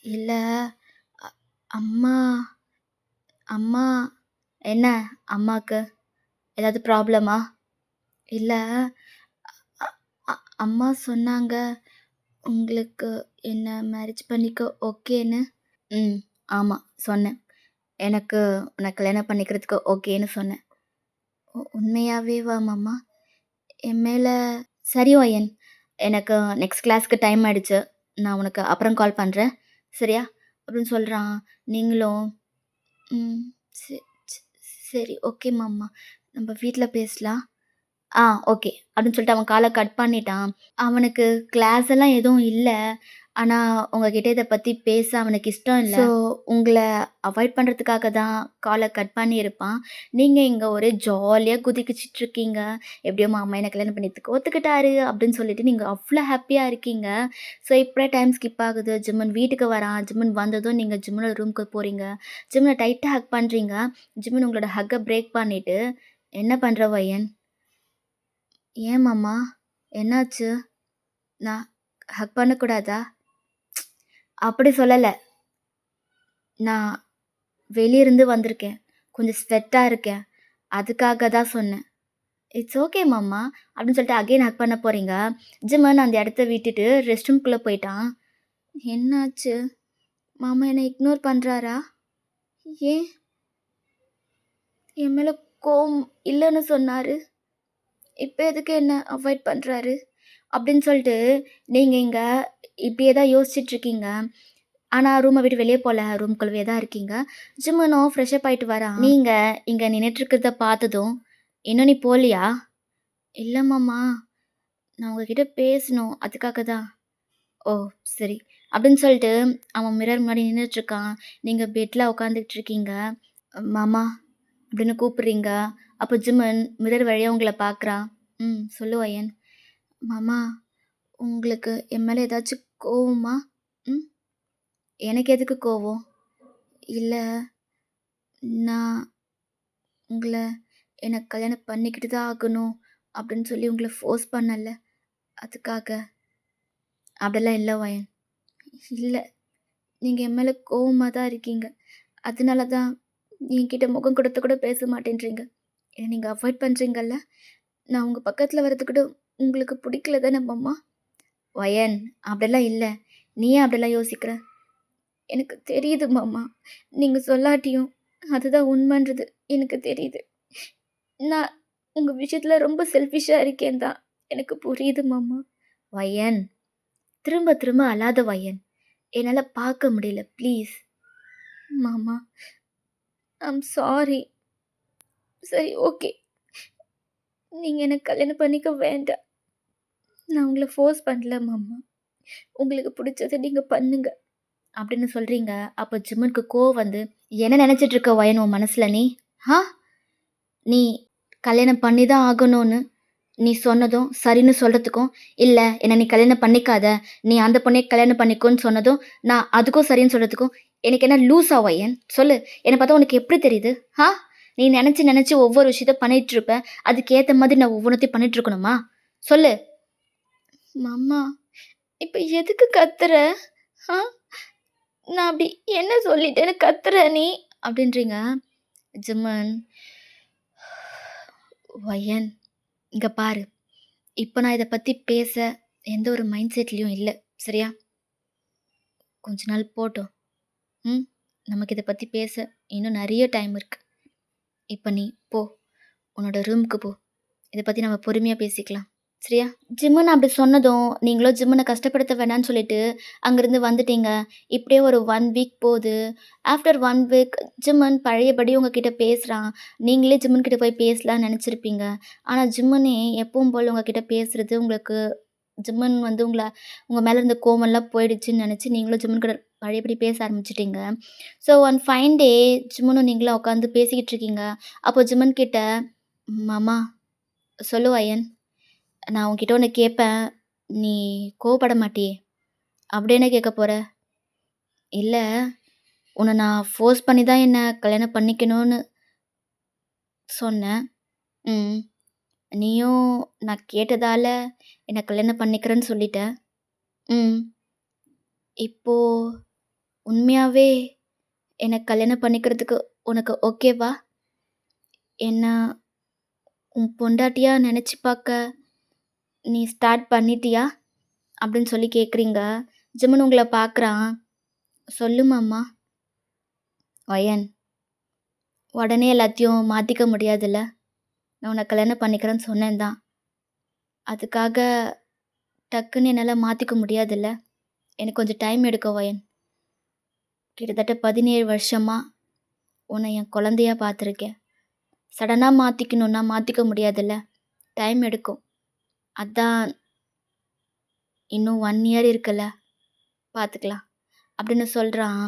"இல்ல, அ அம்மா அம்மா." "என்ன அம்மாக்கு? ஏதாவது ப்ராப்ளமா?" "இல்ல, அ அ அம்மா சொன்னாங்க, உங்களுக்கு என்ன மேரேஜ் பண்ணிக்க ஓகேன்னு." "ம். ஆமா, சொன்னேன். எனக்கு உன்ன கல்யாணம் பண்ணிக்கிறதுக்கு ஓகேன்னு சொன்னேன்." உண்மையாவேவா மாமா? என் மேல..." "சரி ஒயன், எனக்கு நெக்ஸ்ட் கிளாஸ்க்கு டைம் ஆயிடுச்சு. நான் உனக்கு அப்புறம் கால் பண்றேன். சரியா?" அப்படின்னு சொல்றான். நீங்களும், "ம். செ செ சரி, ஓகே மாமா. நம்ம வீட்ல பேசலாம்." ஆ ஓகே. அப்படின்னு சொல்லிட்டு அவன் கால கட் பண்ணிட்டான். அவனுக்கு கிளாஸ் எல்லாம் எதுவும் இல்ல. ஆனா, உங்ககிட்ட இத பத்தி பேச அவனுக்கு இஷ்டம் இல்ல. ஸோ, உங்கள அவாய்ட் பண்றதுக்காக தான் கால கட் பண்ணியிருப்பான். நீங்க இங்க ஒரே ஜாலியா குதிச்சிட்டு இருக்கீங்க. எப்படியோ மாமா என்ன கல்யாணம் பண்ணிக்கிறதுக்கு ஒத்துக்கிட்டாரு அப்படின்னு சொல்லிட்டு நீங்க அவ்ளோ ஹேப்பியா இருக்கீங்க. ஸோ, இப்படியே டைம் ஸ்கிப் ஆகுது. ஜிம்மன் வீட்டுக்கு வரான். ஜிம்மன் வந்ததும் நீங்க ஜிம்மனோட ரூமுக்கு போறீங்க. ஜிம்மன டைட்டா ஹக் பண்றீங்க. ஜிம்மன் உங்களோட ஹக்க பிரேக் பண்ணிட்டு, "என்ன பண்ற வயன்? ஏன் மாமா? என்னாச்சு? நான் ஹக் பண்ணக்கூடாதா?" அப்படி சொல்லல. நான் வெளியிருந்து வந்திருக்கேன். கொஞ்சம் ஸ்வெட்டா இருக்கேன். அதுக்காக தான் சொன்னேன். "இட்ஸ் ஓகே மாமா" அப்படின்னு சொல்லிட்டு அகைன் ஹக் பண்ண போறீங்க. ஜிம்மன் அந்த இடத்த விட்டுட்டு ரெஸ்ட் ரூம்குள்ள போயிட்டான். "என்னாச்சு? மாமா என்ன இக்னோர் பண்றாரா? ஏன்? என் மேல கோவம் இல்லன்னு சொன்னாரு. இப்ப எதுக்கு என்ன அவாய்ட் பண்றாரு?" அப்படின்னு சொல்லிட்டு நீங்க இங்க இப்படியே தான் யோசிச்சுட்டு இருக்கீங்க. ஆனா ரூம விட்டு வெளிய போல. ரூம்குள்ளவே தான் இருக்கீங்க. ஜிம்மனும் ஃப்ரெஷ் அப் ஆயிட்டு வரான். நீங்க இங்க நின்னுட்டு இருக்கிறத பார்த்ததும், "இன்னும் நீ போலியா?" "இல்ல மாமா. நான் உங்ககிட்ட பேசணும். அதுக்காக தான்." "ஓ! சரி." அப்படின்னு சொல்லிட்டு அவன் மிரர் முன்னாடி நின்னுட்டுருக்கான். நீங்க பெட்ல உட்காந்துட்டு இருக்கீங்க. "மாமா" அப்படின்னு கூப்பிடுறீங்க. அப்போ ஜிம்மன் மிரர் வழியா உங்கள பார்க்குறான். சொல்லு வயன்." "மாமா, உங்களுக்கு என் மேல ஏதாச்சும் கோவமா?" "ம். எனக்கு எதுக்கு கோவம்?" "இல்ல, நான் உங்கள என்ன கல்யாணம் பண்ணிக்கிட்டு தான் ஆகணும் அப்படின்னு சொல்லி உங்கள ஃபோர்ஸ் பண்ணல. அதுக்காக." "அப்படிலாம் இல்ல வயன்." "இல்ல, நீங்க என் மேல கோவமா தான் இருக்கீங்க. அதனால தான் என்கிட்ட முகம் கொடுத்து கூட பேச மாட்டேன்றீங்க. என்ன நீங்க அவாய்ட் பண்றீங்கல்ல? நான் உங்க பக்கத்துல வரது கூட உங்களுக்கு பிடிக்கல தானே மாமா?" "வயன், அப்படிலாம் இல்ல. நீ ஏன் அப்படிலாம் யோசிக்கிற?" "எனக்கு தெரியுது மாமா. நீங்க சொல்லாட்டியும் அதுதான் உண்மைன்றது எனக்கு தெரியுது. நான் உங்க விஷயத்துல ரொம்ப செல்ஃபிஷா இருக்கேன் தான். எனக்கு புரியுது மாமா." "வயன், திரும்ப திரும்ப அழாத வயன். என்னால பார்க்க முடியல. ப்ளீஸ்." "மாமா, ஐம் சாரி." "சரி, ஓகே. நீங்க என்ன கல்யாணம் பண்ணிக்க வேண்டாம். நான் உங்கள ஃபோர்ஸ் பண்ணல மாமா. உங்களுக்கு பிடிச்சத நீங்க பண்ணுங்க." அப்படின்னு சொல்றீங்க. அப்போ ஜிம்மனுக்கு கோவம் வந்து, "என்ன நெனச்சிட்டு இருக்க வயன் உன் மனசுல நீ? ஆ? நீ கல்யாணம் பண்ணி தான் ஆகணும்னு நீ சொன்னதும், சரின்னு சொல்றதுக்கும், இல்ல என்ன நீ கல்யாணம் பண்ணிக்காத, நீ அந்த பொண்ணையே கல்யாணம் பண்ணிக்கோன்னு சொன்னதும், நான் அதுக்கும் சரின்னு சொல்றதுக்கும், எனக்கு என்ன லூசா வயன்? சொல்லு. என்ன பார்த்தா உனக்கு எப்படி தெரியுது? ஆ? நீ நெனச்சு நெனச்சு ஒவ்வொரு விஷயத்த பண்ணிட்டுருப்ப. அதுக்கு ஏத்த மாதிரி நான் ஒவ்வொன்னத்தையும் பண்ணிட்டு இருக்கணுமா? சொல்லு." "மாமா, இப்ப எதுக்கு கத்துற? ஆ? நான் அப்படி என்ன சொல்லிட்டேன்னு கத்துற நீ?" அப்படின்றீங்க. ஜிம்மன், "வயன், இங்க பாரு. இப்ப நான் இத பத்தி பேச எந்த ஒரு மைண்ட் செட்லயும் இல்ல. சரியா? கொஞ்ச நாள் போட்டும். ம். நமக்கு இத பத்தி பேச இன்னும் நெறைய டைம் இருக்கு. இப்ப நீ போ. உன்னோட ரூமுக்கு போ. இத பத்தி நம்ம பொறுமையா பேசிக்கலாம். சரியா?" ஜிம்முன்னு அப்படி சொன்னதும், நீங்களும் ஜிம்மன கஷ்டப்படுத்த வேணான்னு சொல்லிட்டு, அங்கேருந்து வந்துட்டீங்க. இப்படியே ஒரு 1 வீக் போது. ஆஃப்டர் 1 வீக் ஜிம்மன் பழையபடி உங்ககிட்ட பேசுறான். நீங்களே ஜிம்மன் கிட்ட போய் பேசலான்னு நெனச்சிருப்பீங்க. ஆனா ஜிம்மனே எப்பவும் போல உங்ககிட்ட பேசுறது உங்களுக்கு ஜிம்மன் வந்து உங்க மேல இருந்த கோவம்லாம் போயிடுச்சுன்னு நெனச்சு, நீங்களும் ஜிம்மன் கூட பழையபடி பேச ஆரம்பிச்சுட்டீங்க. ஸோ ஒன் ஃபைன் டே ஜிம்மனும் நீங்களும் உட்காந்து பேசிக்கிட்டு இருக்கீங்க. அப்போ ஜிம்மன் கிட்ட, "மாமா, சொல்லு வயன். நான் உன்கிட்ட ஒண்ணு கேட்பேன். நீ கோவப்பட மாட்டியே? அப்படி என்ன கேட்க போற?" "இல்ல, உன்ன நான் ஃபோர்ஸ் பண்ணி தான் என்ன கல்யாணம் பண்ணிக்கணும்னு சொன்னேன். ம். நீயும் நான் கேட்டதால என்ன கல்யாணம் பண்ணிக்கிறேன்னு சொல்லிட்ட. ம். இப்போ உண்மையாவே என்ன கல்யாணம் பண்ணிக்கிறதுக்கு உனக்கு ஓகேவா? என்ன உன் பொண்டாட்டியா நெனச்சு பாக்க நீ ஸ்டார்ட் பண்ணிட்டியா?" அப்படின்னு சொல்லி கேட்குறீங்க. ஜிம்மன் உங்கள பார்க்குறான். "சொல்லு மாமா." "வயன், உடனே எல்லாத்தையும் மாத்திக்க முடியாதுல்ல. நான் உன்ன கல்யாணம் பண்ணிக்கிறேன்னு சொன்னேன் தான். அதுக்காக டக்குன்னு என்னால மாத்திக்க முடியாதுல்ல. எனக்கு கொஞ்சம் டைம் எடுக்கும் வயன். கிட்டத்தட்ட 17 வருஷமா உன்ன என் குழந்தையா பார்த்துருக்கேன். சடனா மாத்திக்கணும்னா மாத்திக்க முடியாதுல்ல. டைம் எடுக்கும். அதான் இன்னும் 1 இயர் இருக்குல்ல, பார்த்துக்கலாம் அப்படின்னு சொல்றான்.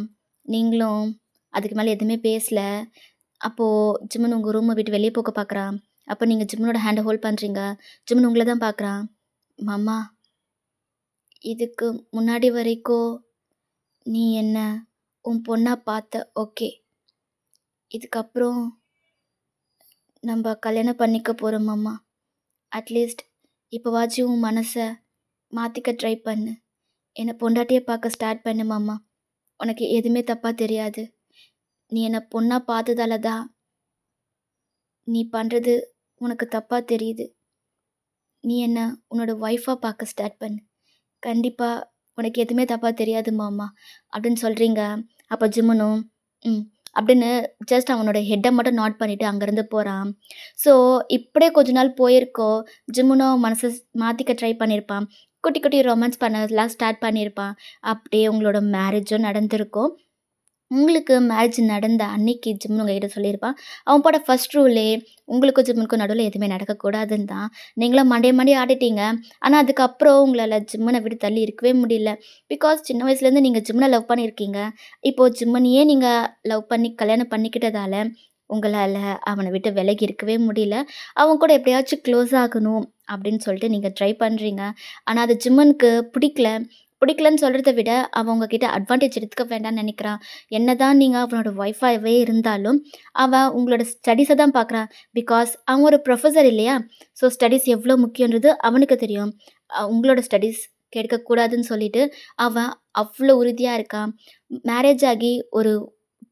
நீங்களும் அதுக்கு மேல எதுவுமே பேசல. அப்போ ஜிமின் உங்க ரூம விட்டு வெளிய போக பார்க்குறான். அப்போ நீங்க ஜிமினோட ஹேண்ட ஹோல்ட் பண்றீங்க. ஜிமின் உங்கள தான் பார்க்குறான். மாமா, இதுக்கு முன்னாடி வரைக்கும் நீ என்ன உன் பொண்ணா பார்த்த. ஓகே. இதுக்கப்புறம் நம்ப கல்யாணம் பண்ணிக்க போறோம் மாமா. அட்லீஸ்ட் இப்போவாச்சும் உன் மனச மாத்திக்க ட்ரை பண்ணு. என்ன பொண்டாட்டியா பார்க்க ஸ்டார்ட் பண்ணு மாமா. உனக்கு எதுவுமே தப்பா தெரியாது. நீ என்ன பொண்ணா பார்த்ததால தான் நீ பண்றது உனக்கு தப்பா தெரியுது. நீ என்ன உன்னோட ஒய்ஃபா பார்க்க ஸ்டார்ட் பண்ணு. கண்டிப்பா உனக்கு எதுவுமே தப்பா தெரியாது மாமா அப்படின்னு சொல்றீங்க. அப்போ ஜிம்முனும் ம் அப்படின்னு ஜஸ்ட் அவனோட ஹெட்டை மட்டும் நாட் பண்ணிட்டு அங்கேருந்து போகிறான். ஸோ இப்படியே கொஞ்ச நாள் போயிருக்கோம். ஜிம்முனும் மனசை மாற்றிக்க ட்ரை பண்ணியிருப்பான். குட்டி குட்டி ரொமான்ஸ் பண்ணதெல்லாம் ஸ்டார்ட் பண்ணியிருப்பான். அப்படியே உங்களோட மேரேஜும் நடந்திருக்கும். உங்களுக்கு மேரேஜ் நடந்த அன்னைக்கு ஜிம்முன்னு உங்ககிட்ட சொல்லியிருப்பான். அவன் போட்ட ஃபர்ஸ்ட் ரூலே உங்களுக்கும் ஜிம்முனுக்கும் நடுவில் எதுவுமே நடக்கக்கூடாதுன்னு தான். நீங்களும் மண்டைய மண்டைய ஆடிட்டீங்க. ஆனால் அதுக்கப்புறம் உங்களால் ஜிம்மனை விட்டு தள்ளி இருக்கவே முடியல. பிகாஸ் சின்ன வயசுலேருந்து நீங்கள் ஜிம்மனை லவ் பண்ணியிருக்கீங்க. இப்போது ஜிம்மனையே நீங்கள் லவ் பண்ணி கல்யாணம் பண்ணிக்கிட்டதால உங்களால் அவனை விட்டு விலகி இருக்கவே முடியல. அவன் கூட எப்படியாச்சும் க்ளோஸ் ஆகணும் அப்படின்னு சொல்லிட்டு நீங்கள் ட்ரை பண்ணுறீங்க. ஆனால் அது ஜிம்மனுக்கு பிடிக்கலன்னு சொல்கிறத விட அவன் உங்ககிட்ட அட்வான்டேஜ் எடுத்துக்க வேண்டாம்னு நினைக்கிறான். என்னதான் நீங்கள் அவனோட ஒய்ஃபாகவே இருந்தாலும் அவன் உங்களோட ஸ்டடீஸை தான் பார்க்குறான். பிகாஸ் அவன் ஒரு ப்ரொஃபஸர் இல்லையா? ஸோ ஸ்டடீஸ் எவ்வளோ முக்கியன்றது அவனுக்கு தெரியும். உங்களோட ஸ்டடீஸ் கெடுக்கக்கூடாதுன்னு சொல்லிட்டு அவன் அவ்வளோ உறுதியாக இருக்கான். மேரேஜ் ஆகி ஒரு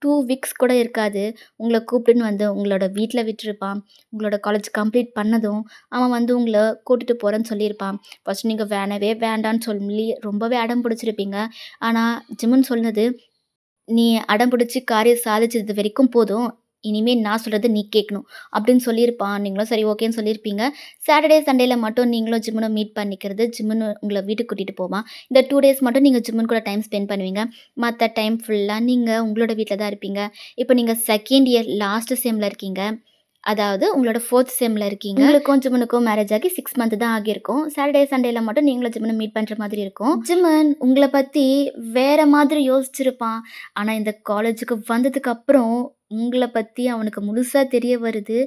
2 வீக்ஸ் கூட இருக்காது. உங்கள கூப்பிட்டுன்னு வந்து உங்களோட வீட்ல விட்டுருப்பான். உங்களோட காலேஜ் கம்ப்ளீட் பண்ணதும் அவன் வந்து உங்கள கூட்டிட்டு போறேன்னு சொல்லியிருப்பான். ஃபர்ஸ்ட் நீங்க வேணவே வேண்டான்னு சொல்லி ரொம்பவே அடம் பிடிச்சிருப்பீங்க. ஆனா ஜிம்முன்னு சொன்னது, "நீ அடம் பிடிச்சு காரியம் சாதிச்சது வரைக்கும் போதும். இனிமே நான் சொல்றத நீ கேட்கணும்." அப்படின்னு சொல்லியிருப்பான். நீங்களும் சரி ஓகேன்னு சொல்லியிருப்பீங்க. சாட்டர்டே, சண்டேல மட்டும் நீங்களும் ஜிம்முனும் மீட் பண்ணிக்கிறது. ஜிம்முன்னு உங்கள வீட்டுக்கு கூட்டிட்டு போவான். இந்த 2 டேஸ் மட்டும் நீங்க ஜிம்முன் கூட டைம் ஸ்பெண்ட் பண்ணுவீங்க. மத்த டைம் ஃபுல்லா நீங்க உங்களோட வீட்ல தான் இருப்பீங்க. இப்போ நீங்க 2ண்ட் இயர் லாஸ்ட் செம்ல இருக்கீங்க. அதாவது உங்களோட 4த் செம்ல இருக்கீங்க. உங்களுக்கும் ஜிம்முனுக்கும் மேரேஜ் ஆகி 6 மந்த் தான் ஆகியிருக்கும். சாட்டர்டே, சண்டேல மட்டும் நீங்களும் ஜிம்முன மீட் பண்ற மாதிரி இருக்கும். ஜிம்மன் உங்கள பத்தி வேற மாதிரி யோசிச்சிருப்பான். ஆனா இந்த காலேஜுக்கு வந்ததுக்கு அப்புறம் உங்கள பத்தி அவனுக்கு முழுசா தெரிய வருது.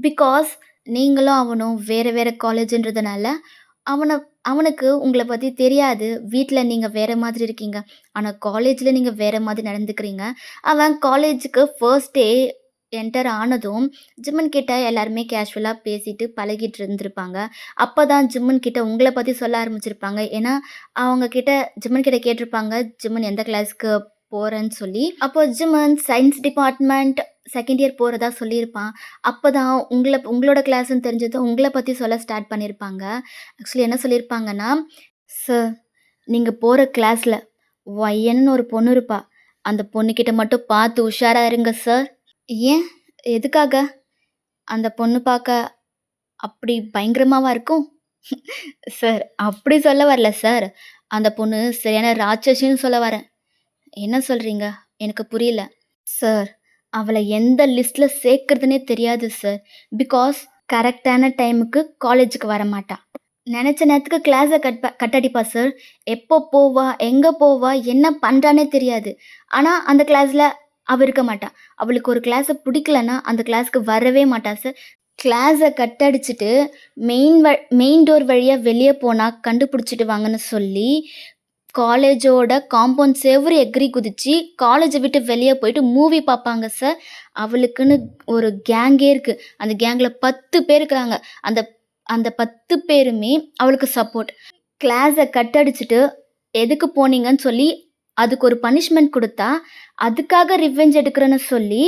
பிகாஸ் நீங்களும் அவனும் வேற வேற காலேஜ்ன்றதுனால அவன அவனுக்கு உங்கள பத்தி தெரியாது. வீட்ல நீங்க வேற மாதிரி இருக்கீங்க. ஆனா காலேஜ்ல நீங்க வேற மாதிரி நடந்துக்கிறீங்க. அவன் காலேஜுக்கு ஃபர்ஸ்ட் டே என்டர் ஆனதும் ஜிம்மன் கிட்ட எல்லாருமே கேஷுவலா பேசிட்டு பழகிட்டு இருந்திருப்பாங்க. அப்பதான் ஜிம்மன் கிட்ட உங்கள பத்தி சொல்ல ஆரம்பிச்சிருப்பாங்க. ஏன்னா, அவங்க கிட்ட ஜிம்மன் கிட்ட கேட்டிருப்பாங்க, ஜிம்மன் எந்த கிளாஸ்க்கு போறேன்னு சொல்லி. அப்போ ஜிம்மன் சயன்ஸ் டிபார்ட்மெண்ட் 2ண்ட் இயர் போறதா சொல்லியிருப்பான். அப்பதான் உங்களோட கிளாஸ்ன்னு தெரிஞ்சதும் உங்கள பத்தி சொல்ல ஸ்டார்ட் பண்ணியிருப்பாங்க. ஆக்சுவலி என்ன சொல்லியிருப்பாங்கன்னா, "சார், நீங்க போற கிளாஸ்ல ஒய்யன்னு ஒரு பொண்ணு இருப்பா. அந்த பொண்ணுகிட்ட மட்டும் பார்த்து உஷாரா இருங்க சார்." ஏன்? எதுக்காக? அந்த பொண்ணு பார்க்க அப்படி பயங்கரமாவா இருக்கும்? சார், அப்படி சொல்ல வரல சார். அந்த பொண்ணு சரியான ராட்சசின்னு சொல்ல வரேன். என்ன சொல்றீங்க? எனக்கு புரியல. சார், அவள எந்த லிஸ்ட்ல சேர்க்கிறதுன்னே தெரியாது சார். பிகாஸ் கரெக்ட்டான டைமுக்கு காலேஜுக்கு வரமாட்டா. நெனச்ச நேரத்துக்கு கிளாஸ கட் அடிப்பா சார். எப்போ போவா? எங்க போவா? என்ன பண்றான்னே தெரியாது. ஆனா, அந்த கிளாஸ்ல அவ இருக்க மாட்டா. அவளுக்கு ஒரு கிளாஸ பிடிக்கலன்னா, அந்த கிளாஸ்க்கு வரவே மாட்டா சார். கிளாஸ கட் அடிச்சுட்டு மெயின் டோர் வழியா வெளிய போனா கண்டுபிடிச்சிட்டு வாங்கன்னு சொல்லி, காலேஜோட காம்பவுண்ட் செவுரு எகிறி குதிச்சு, காலேஜ விட்டு வெளிய போயிட்டு மூவி பார்ப்பாங்க சார். அவளுக்குன்னு ஒரு கேங்கே இருக்கு. அந்த கேங்ல 10 பேர் இருக்கிறாங்க. அந்த அந்த 10 பேருமே அவளுக்கு சப்போர்ட். கிளாஸ கட் அடிச்சுட்டு எதுக்கு போனீங்கன்னு சொல்லி, அதுக்கு ஒரு பனிஷ்மென்ட் குடுத்தா, அதுக்காக ரிவெஞ்ச் எடுக்கிறேன்னு சொல்லி,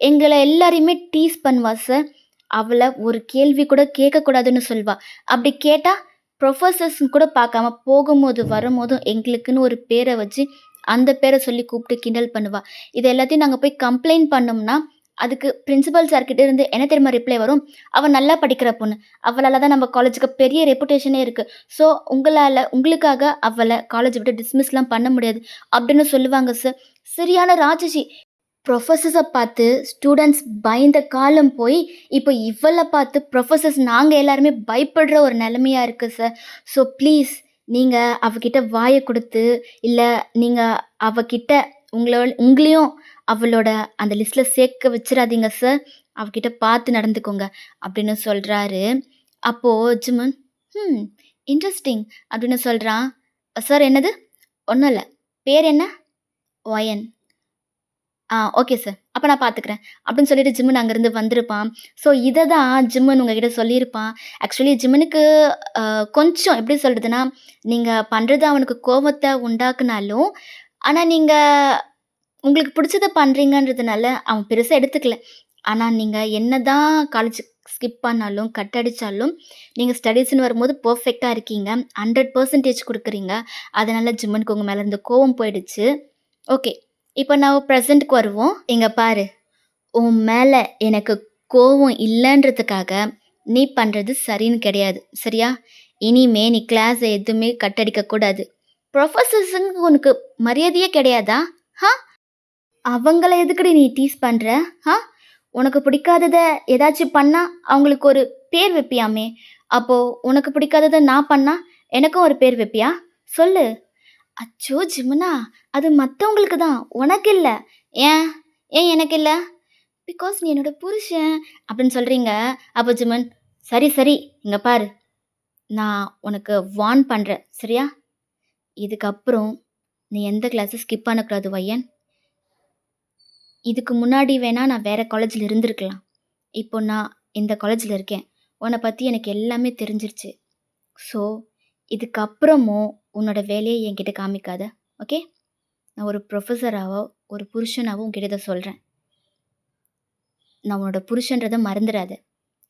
எங்கள எல்லாரையுமே டீஸ் பண்ணுவா சார். அவள ஒரு கேள்வி கூட கேட்கக்கூடாதுன்னு சொல்வா. அப்படி கேட்டா, ப்ரொஃபசர்ஸ்ன்னு கூட பார்க்காம போகும்போது, வரும்போதும் எங்களுக்குன்னு ஒரு பேர வச்சு, அந்த பேர சொல்லி கூப்பிட்டு கிண்டல் பண்ணுவா. இது எல்லாத்தையும் நாங்க போய் கம்ப்ளைண்ட் பண்ணோம்னா, அதுக்கு பிரின்சிபல் சார் கிட்ட இருந்து என்ன தெரியுமா ரிப்ளை வரும்? "அவ நல்லா படிக்கிற பொண்ணு. அவளால தான் நம்ம காலேஜுக்கு பெரிய ரெப்புடேஷனே இருக்கு. ஸோ உங்களுக்காக அவள காலேஜ விட்டு டிஸ்மிஸ்லாம் பண்ண முடியாது." அப்படின்னு சொல்லுவாங்க சார். சரியான ராட்சசி. ப்ரொஃபசர்ஸ பார்த்து ஸ்டூடண்ட்ஸ் பயந்த காலம் போய், இப்போ இவள பார்த்து ப்ரொஃபசர்ஸ் நாங்க எல்லாருமே பயப்படுற ஒரு நிலைமையா இருக்கு சார். ஸோ ப்ளீஸ் நீங்க அவகிட்ட வாய குடுத்து, இல்ல நீங்க அவகிட்ட உங்களையும் அவளோட அந்த லிஸ்ட்ல சேர்க்க வச்சுறாதீங்க சார். அவகிட்ட பார்த்து நடந்துக்கோங்க அப்படின்னு சொல்றாரு. அப்போ ஜிமன், "ம் இன்ட்ரஸ்டிங்" அப்படின்னு சொல்றான். "சார் என்னது?" "ஒண்ணும் இல்ல. பேர் என்ன?" "ஒயன்." Okay sir. அப்ப நான் பார்த்துக்கிறேன். அப்படின்னு சொல்லிட்டு ஜிம்மன் அங்கேருந்து வந்திருப்பான். ஸோ இத தான் ஜிம்மன் உங்ககிட்ட சொல்லியிருப்பான். ஆக்சுவலி ஜிம்மனுக்கு கொஞ்சம் எப்படி சொல்றதுன்னா, நீங்க பண்றது அவனுக்கு கோவத்த உண்டாக்குனாலும், ஆனா நீங்க உங்களுக்கு பிடிச்சத பண்றீங்கன்றதுனால அவன் பெருசா எடுத்துக்கல. ஆனா நீங்க என்னதான் காலேஜ் ஸ்கிப் பண்ணாலும், கட் அடிச்சாலும், நீங்க ஸ்டடீஸ்ன்னு வரும்போது பெர்ஃபெக்ட்டா இருக்கீங்க. 100% குடுக்குறீங்க. அதனால ஜிம்மனுக்கு உங்க மேல இருந்த கோவம் போயிடுச்சு. ஓகே. இப்ப நான் ப்ரெசென்ட்‌க்கு வருவோம். இங்க பாரு, உன் மேல எனக்கு கோவம் இல்லன்றதுக்காக, நீ பண்றது சரின்னு கிடையாது. சரியா? இனிமே நீ கிளாஸ எதுவுமே கட் அடிக்கக் கூடாது. புரொஃபசர்ஸ்ன்னு உனக்கு மரியாதையே கிடையாதா? ஹ! அவங்கள எதுக்குடி நீ டீஸ் பண்ற? ஹ! உனக்கு பிடிக்காதத ஏதாச்சும் பண்ணா, அவங்களுக்கு ஒரு பேர் வைப்பியாமே! அப்போ உனக்கு பிடிக்காதத நான் பண்ணா, எனக்கும் ஒரு பேர் வைப்பியா? சொல்லு. அச்சோ! ஜிமுனா, அது மத்தவங்களுக்கு தான். உனக்கு இல்ல. ஏன்? ஏன் எனக்கு இல்ல? பிகாஸ் நீ என்னோட புருஷன் அப்படின்னு சொல்றீங்க. அப்போ ஜிமன், சரி, சரி. இங்க பாரு. நான் உனக்கு வார்ன் பண்றேன். சரியா? இதுக்கப்புறம் நீ எந்த கிளாஸும் ஸ்கிப் பண்ணக்கூடாது வையன். இதுக்கு முன்னாடி வேணா நான் வேற காலேஜ்ல இருந்திருக்கலாம். இப்போ நான் இந்த காலேஜ்ல இருக்கேன். உன்ன பத்தி எனக்கு எல்லாமே தெரிஞ்சிருச்சு. ஸோ, இதுக்கப்புறமும் உன்னோட வேலைய என்கிட்ட காமிக்காத. ஓகே? நான் ஒரு புரொஃபஸராவோ, ஒரு புருஷனாவோ உன்கிட்ட இத சொல்றேன். நான் உன்னோட புருஷன்றத மறந்துறாத.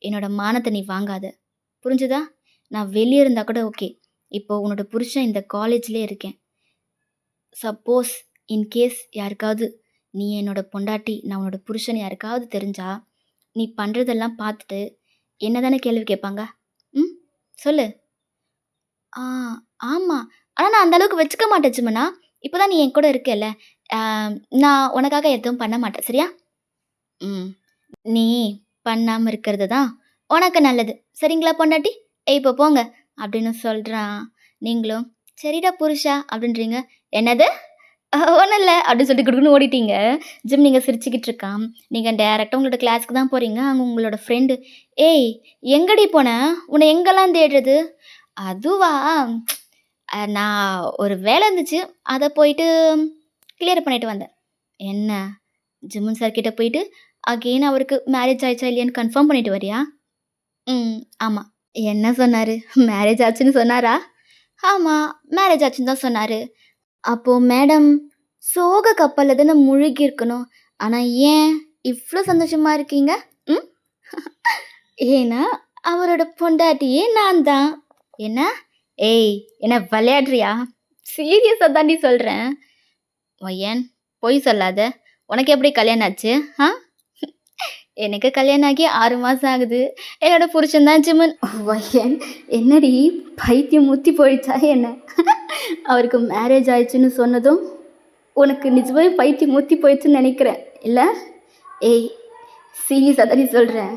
என்னோட மானத்த நீ வாங்காத. புரிஞ்சுதா? நான் வெளிய இருந்தா கூட ஓகே. இப்போ உன்னோட புருஷன் இந்த காலேஜ்லயே இருக்கேன். சப்போஸ் இன்கேஸ் யாருக்காவது நீ என்னோட பொண்டாட்டி, நான் உன்னோட புருஷன் யாருக்காவது தெரிஞ்சா, நீ பண்றதெல்லாம் பார்த்துட்டு என்ன தானே கேள்வி கேட்பாங்க? ம்? சொல்லு. ஆ, ஆமா. ஆனா நான் அந்த அளவுக்கு வச்சுக்க மாட்டேன் ஜிமனா. இப்ப தான் நீ என் கூட இருக்கல்ல. ஆ, நான் உனக்காக எதுவும் பண்ண மாட்டேன். சரியா? ம். நீ பண்ணாம இருக்கிறது தான் உனக்கு நல்லது. சரிங்களா பொண்டாட்டி? இப்போ போங்க அப்படின்னு சொல்றான். நீங்களும் சரிடா புருஷா அப்படின்றீங்க. என்னது? ஒண்ணும் இல்ல அப்படின்னு சொல்லிட்டு குடுகுடுன்னு ஓடிட்டீங்க. ஜிம் நீங்க சிரிச்சுக்கிட்டு இருக்கான். நீங்க டைரக்ட்டா உங்களோட கிளாஸ்க்கு தான் போறீங்க. அங்க உங்களோட ஃப்ரெண்டு, "ஏய் எங்கடி போன? உன்ன எங்கலாம் தேடுறது?" "அதுவா? நான் ஒரு வேலை இருந்துச்சு. அத போயிட்டு கிளியர் பண்ணிட்டு வந்தேன்." "என்ன?" ஜிம்மன் சார் கிட்ட போயிட்டு, அகெயின் அவருக்கு மேரேஜ் ஆயிடுச்சா இல்லையான்னு கன்ஃபார்ம் பண்ணிட்டு வரியா? ம். ஆமா. என்ன சொன்னாரு? மேரேஜ் ஆச்சுன்னு சொன்னாரா? ஆமா. மேரேஜ் ஆச்சுன்னு தான் சொன்னாரு. அப்போ மேடம் சோக கப்பல்ல தானே முழுகி இருக்கணும். ஆனா ஏன் இவ்ளோ சந்தோஷமா இருக்கீங்க? ம். ஏன்னா, அவரோட பொண்டாட்டியே நான் தான். என்ன? ஏய்! என்ன விளையாடுறியா? சீரியஸா தான்டி சொல்றேன். ஒயன் பொய் சொல்லாத. உனக்கு எப்படி கல்யாணம் ஆச்சு? ஆ? எனக்கு கல்யாணம் ஆகி 6 மாசம் ஆகுது. என்னோட புருஷன் தான் ஜிமன். ஒயன் என்னடி பைத்தியம் முத்தி போயிடுச்சா என்ன? அவருக்கு மேரேஜ் ஆயிடுச்சுன்னு சொன்னதும், உனக்கு நிஜமாவே பைத்தியம் முத்தி போயிடுச்சுன்னு நெனைக்கிறேன். இல்ல? ஏய் சீரியஸா தான்டி சொல்றேன்.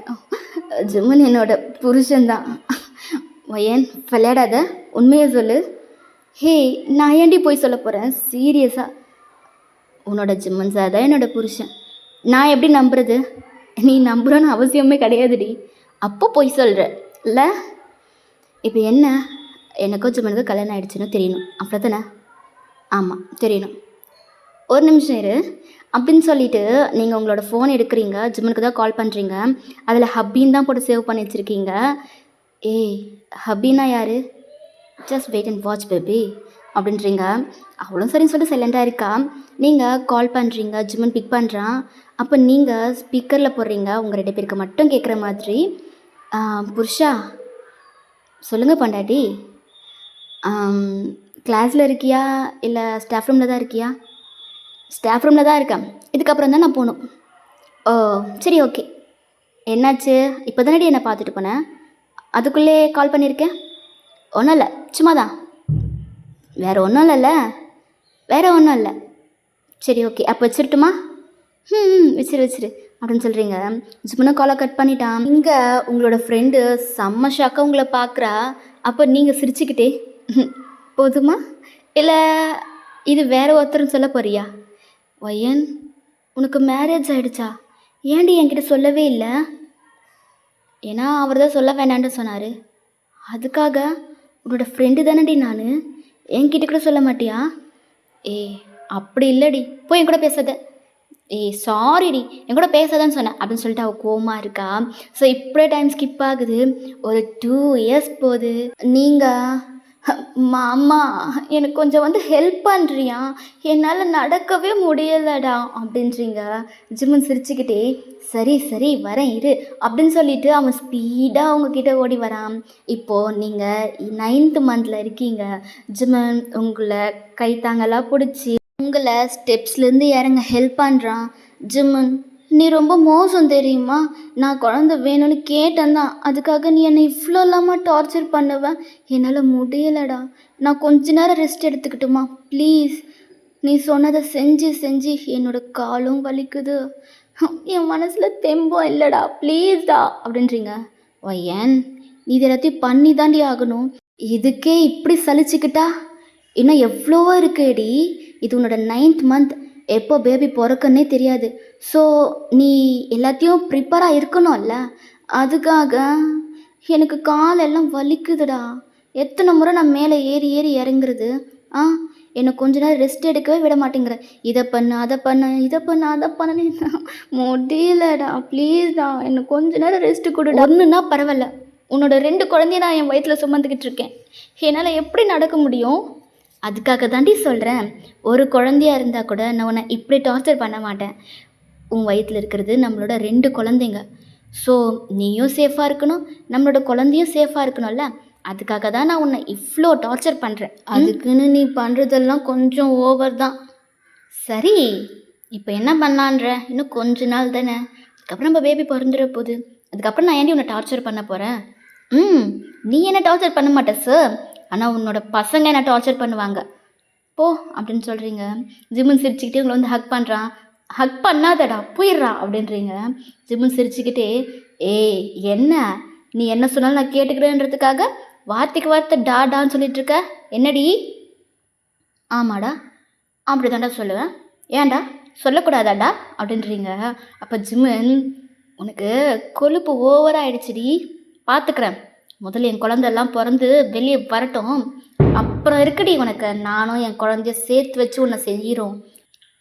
ஜிமன் என்னோட புருஷன் தான். ஒயன் விளையாடாத. உண்மைய சொல்லு. ஹே! நான் ஏன்டி பொய் சொல்லப் போறேன்? சீரியஸா. உன்னோட ஜிம்மன் சார் தான் என்னோட புருஷன். நான் எப்படி நம்புறது? நீ நம்புறன்னு அவசியமே கிடையாதுடி. அப்போ பொய் சொல்ற. இல்ல? இப்போ என்ன? எனக்கும் ஜிம்மனுக்கும் கல்யாணம் ஆயிடுச்சுன்னு தெரியணும். அவ்வளோதானே? ஆமா, தெரியணும். ஒரு நிமிஷம் இரு. அப்படின்னு சொல்லிட்டு நீங்க உங்களோட ஃபோன் எடுக்கிறீங்க. ஜிம்மனுக்கு தான் கால் பண்றீங்க. அதில ஹப்பின்னு தான் போட்டு சேவ் பண்ணி வச்சிருக்கீங்க. ஏய்! ஹப்பின்னா யாரு? Just wait and watch baby அப்படின்றீங்க. அவளும் சரின்னு சொல்லிட்டு சைலண்ட்டாக இருக்கா. நீங்கள் கால் பண்ணுறீங்க. ஜிம்மன் பிக் பண்ணுறான். அப்போ நீங்கள் ஸ்பீக்கரில் போடுறீங்க. உங்கள் 2 பேருக்கு மட்டும் கேட்குற மாதிரி. புருஷா சொல்லுங்க பொண்டாட்டி. கிளாஸில் இருக்கியா? இல்லை ஸ்டாஃப் ரூமில் தான் இருக்கியா? ஸ்டாஃப் ரூமில் தான் இருக்கேன். இதுக்கப்புறம் தான் நான் போகணும். ஓ! சரி ஓகே. என்னாச்சு? இப்போ தானடி என்னை பார்த்துட்டு போனேன். அதுக்குள்ளே கால் பண்ணியிருக்கேன். ஒன்றும் இல்லை, சும்மா தான். வேறு ஒன்றும் இல்லைல்ல? வேறு ஒன்றும் இல்லை. சரி ஓகே. அப்போ வச்சிரட்டுமா? வச்சிரு வச்சிரு அப்படின்னு சொல்கிறீங்க. ஜிம்முன்னு காலை கட் பண்ணிட்டான். இங்கே உங்களோட ஃப்ரெண்டு செம்ம ஷாக்காக உங்களை பார்க்குறா. அப்போ நீங்கள் சிரிச்சுக்கிட்டே போதுமா இல்லை இது வேற ஒருத்தரும் சொல்ல போறியா? வயன், உனக்கு மேரேஜ் ஆயிடுச்சா? ஏன்டி என்கிட்ட சொல்லவே இல்லை? ஏன்னா அவர் தான் சொல்ல வேண்டான்னு சொன்னார். அதுக்காக உன்னோட ஃப்ரெண்டு தானேடி நான், என்கிட்ட கூட சொல்ல மாட்டியா? ஏய் அப்படி இல்லைடி, போய் என் கூட பேசாத. ஏய் சாரிடி, என் கூட பேசாதான்னு சொன்னேன் அப்படின்னு சொல்லிட்டு அவள் கோவமாக இருக்கா. ஸோ இப்படியே டைம் ஸ்கிப் ஆகுது. ஒரு 2 இயர்ஸ் போகுது. நீங்கள் அம்மா எனக்கு கொஞ்சம் வந்து ஹெல்ப் பண்ணுறியா? என்னால் நடக்கவே முடியலடா அப்படின்றீங்க. ஜிம்மன் சிரிச்சுக்கிட்டே சரி சரி வரேன் இரு அப்படின்னு சொல்லிட்டு அவன் ஸ்பீடாக அவங்கக்கிட்ட ஓடி வரான். இப்போது நீங்கள் 9th மந்தில் இருக்கீங்க. ஜிம்மன் உங்களை கைத்தாங்கெல்லாம் பிடிச்சி உங்களை ஸ்டெப்ஸ்லேருந்து இறங்க ஹெல்ப் பண்ணுறான். ஜிம்மன், நீ ரொம்ப மோசம் தெரியுமா? நான் குழந்த வேணும்னு கேட்டேன் தான், அதுக்காக நீ என்னை இவ்வளோ இல்லாமல் டார்ச்சர் பண்ணுவேன். என்னால் முடியலடா, நான் கொஞ்ச நேரம் ரெஸ்ட் எடுத்துக்கிட்டுமா ப்ளீஸ்? நீ சொன்னதை செஞ்சு செஞ்சு என்னோட காலும் வலிக்குது, என் மனசில் தெம்பம் இல்லைடா, ப்ளீஸ்டா அப்படின்றீங்க. ஏன் நீ இது எல்லாத்தையும் பண்ணி தாண்டி ஆகணும்? இதுக்கே இப்படி சலிச்சுக்கிட்டா இன்னும் எவ்வளவோ இருக்குடி. இது உன்னோட 9th மந்த், எப்போ பேபி பிறக்குன்னே தெரியாது. ஸோ நீ எல்லாத்தையும் ப்ரிப்பராக இருக்கணும்ல. அதுக்காக எனக்கு காலெல்லாம் வலிக்குதுடா. எத்தனை முறை நான் மேலே ஏறி ஏறி இறங்குறது? எனக்கு கொஞ்ச நேரம் ரெஸ்ட் எடுக்கவே விட மாட்டேங்கிற. இதை பண்ணு அதை பண்ணு இதை பண்ணு அதை பண்ணு, முடியலடா ப்ளீஸ்டா, எனக்கு கொஞ்ச நேரம் ரெஸ்ட்டு கொடுடா. ஒன்றுன்னா பரவாயில்ல, உன்னோட 2 குழந்தைய நான் என் வயிற்றில் சுமந்துக்கிட்டு இருக்கேன். என்னால் எப்படி நடக்க முடியும்? அதுக்காக தாண்டி சொல்கிறேன், ஒரு குழந்தையா இருந்தால் கூட நான் உன்னை இப்படி டார்ச்சர் பண்ண மாட்டேன். உன் வயிற்றில் இருக்கிறது நம்மளோட 2 குழந்தைங்க. ஸோ நீயும் சேஃபாக இருக்கணும், நம்மளோட குழந்தையும் சேஃபாக இருக்கணும்ல. அதுக்காக தான் நான் உன்னை இவ்வளோ டார்ச்சர் பண்ணுறேன். அதுக்குன்னு நீ பண்ணுறதெல்லாம் கொஞ்சம் ஓவர் தான். சரி, இப்போ என்ன பண்ணலான்ற? இன்னும் கொஞ்ச நாள் தானே, அதுக்கப்புறம் நம்ம பேபி பிறந்துட போகுது. அதுக்கப்புறம் நான் ஏன்டி உன்னை டார்ச்சர் பண்ண போகிறேன்? நீ என்ன டார்ச்சர் பண்ண மாட்டேன் சார், ஆனால் உன்னோட பசங்க என்ன டார்ச்சர் பண்ணுவாங்க போ அப்படின்னு சொல்கிறீங்க. ஜிம்மன் சிரிச்சுக்கிட்டே உங்களை வந்து ஹக் பண்ணுறான். ஹக் பண்ணாதடா போயிடுறா அப்படின்றீங்க. ஜிம்மன் சிரிச்சுக்கிட்டே ஏய் என்ன நீ என்ன சொன்னாலும் நான் கேட்டுக்கிறேன்றதுக்காக வார்த்தைக்கு வார்த்தை டான்னு சொல்லிட்டு இருக்க என்னடி? ஆமாடா அப்படி தாண்டா சொல்லுவேன், ஏன்டா சொல்லக்கூடாதாடா அப்படின்றீங்க. அப்போ ஜிம்மன், உனக்கு கொழுப்பு ஓவராகிடுச்சுடி, பார்த்துக்கிறேன். முதல்ல என் குழந்தெல்லாம் பிறந்து வெளியே வரட்டும், அப்புறம் இருக்குடி உனக்கு நானும் என் குழந்தைய சேர்த்து வச்சு உன்னை செய்கிறோம்.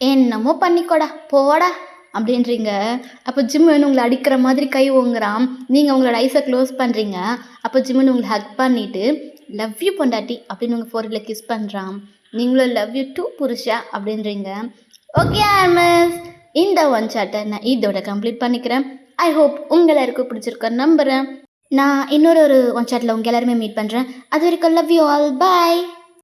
என்னமோ பண்ணிக்கோடா போடா அப்படின்றீங்க. அப்போ ஜிம்மன் உங்களை அடிக்கிற மாதிரி கை ஓங்குறான். நீங்கள் உங்களோட ஐஸை க்ளோஸ் பண்ணுறீங்க. அப்போ ஜிம்மன் உங்களை ஹக் பண்ணிவிட்டு லவ் யூ பொண்டாட்டி அப்படின்னு உங்கள் ஃபோரில் கிஸ் பண்ணுறான். நீங்களும் லவ் யூ டூ புருஷா அப்படின்றீங்க. ஓகே மிஸ், இந்த ஒன் சாட்டை நான் இதோட கம்ப்ளீட் பண்ணிக்கிறேன். ஐ ஹோப் உங்கள் எல்லாருக்கும் பிடிச்சிருக்க நம்புகிறேன். நான் இன்னொரு ஒன் சாட்டில் உங்கள் எல்லாருமே மீட் பண்ணுறேன். அது வரைக்கும் லவ் யூ ஆல், பாய்.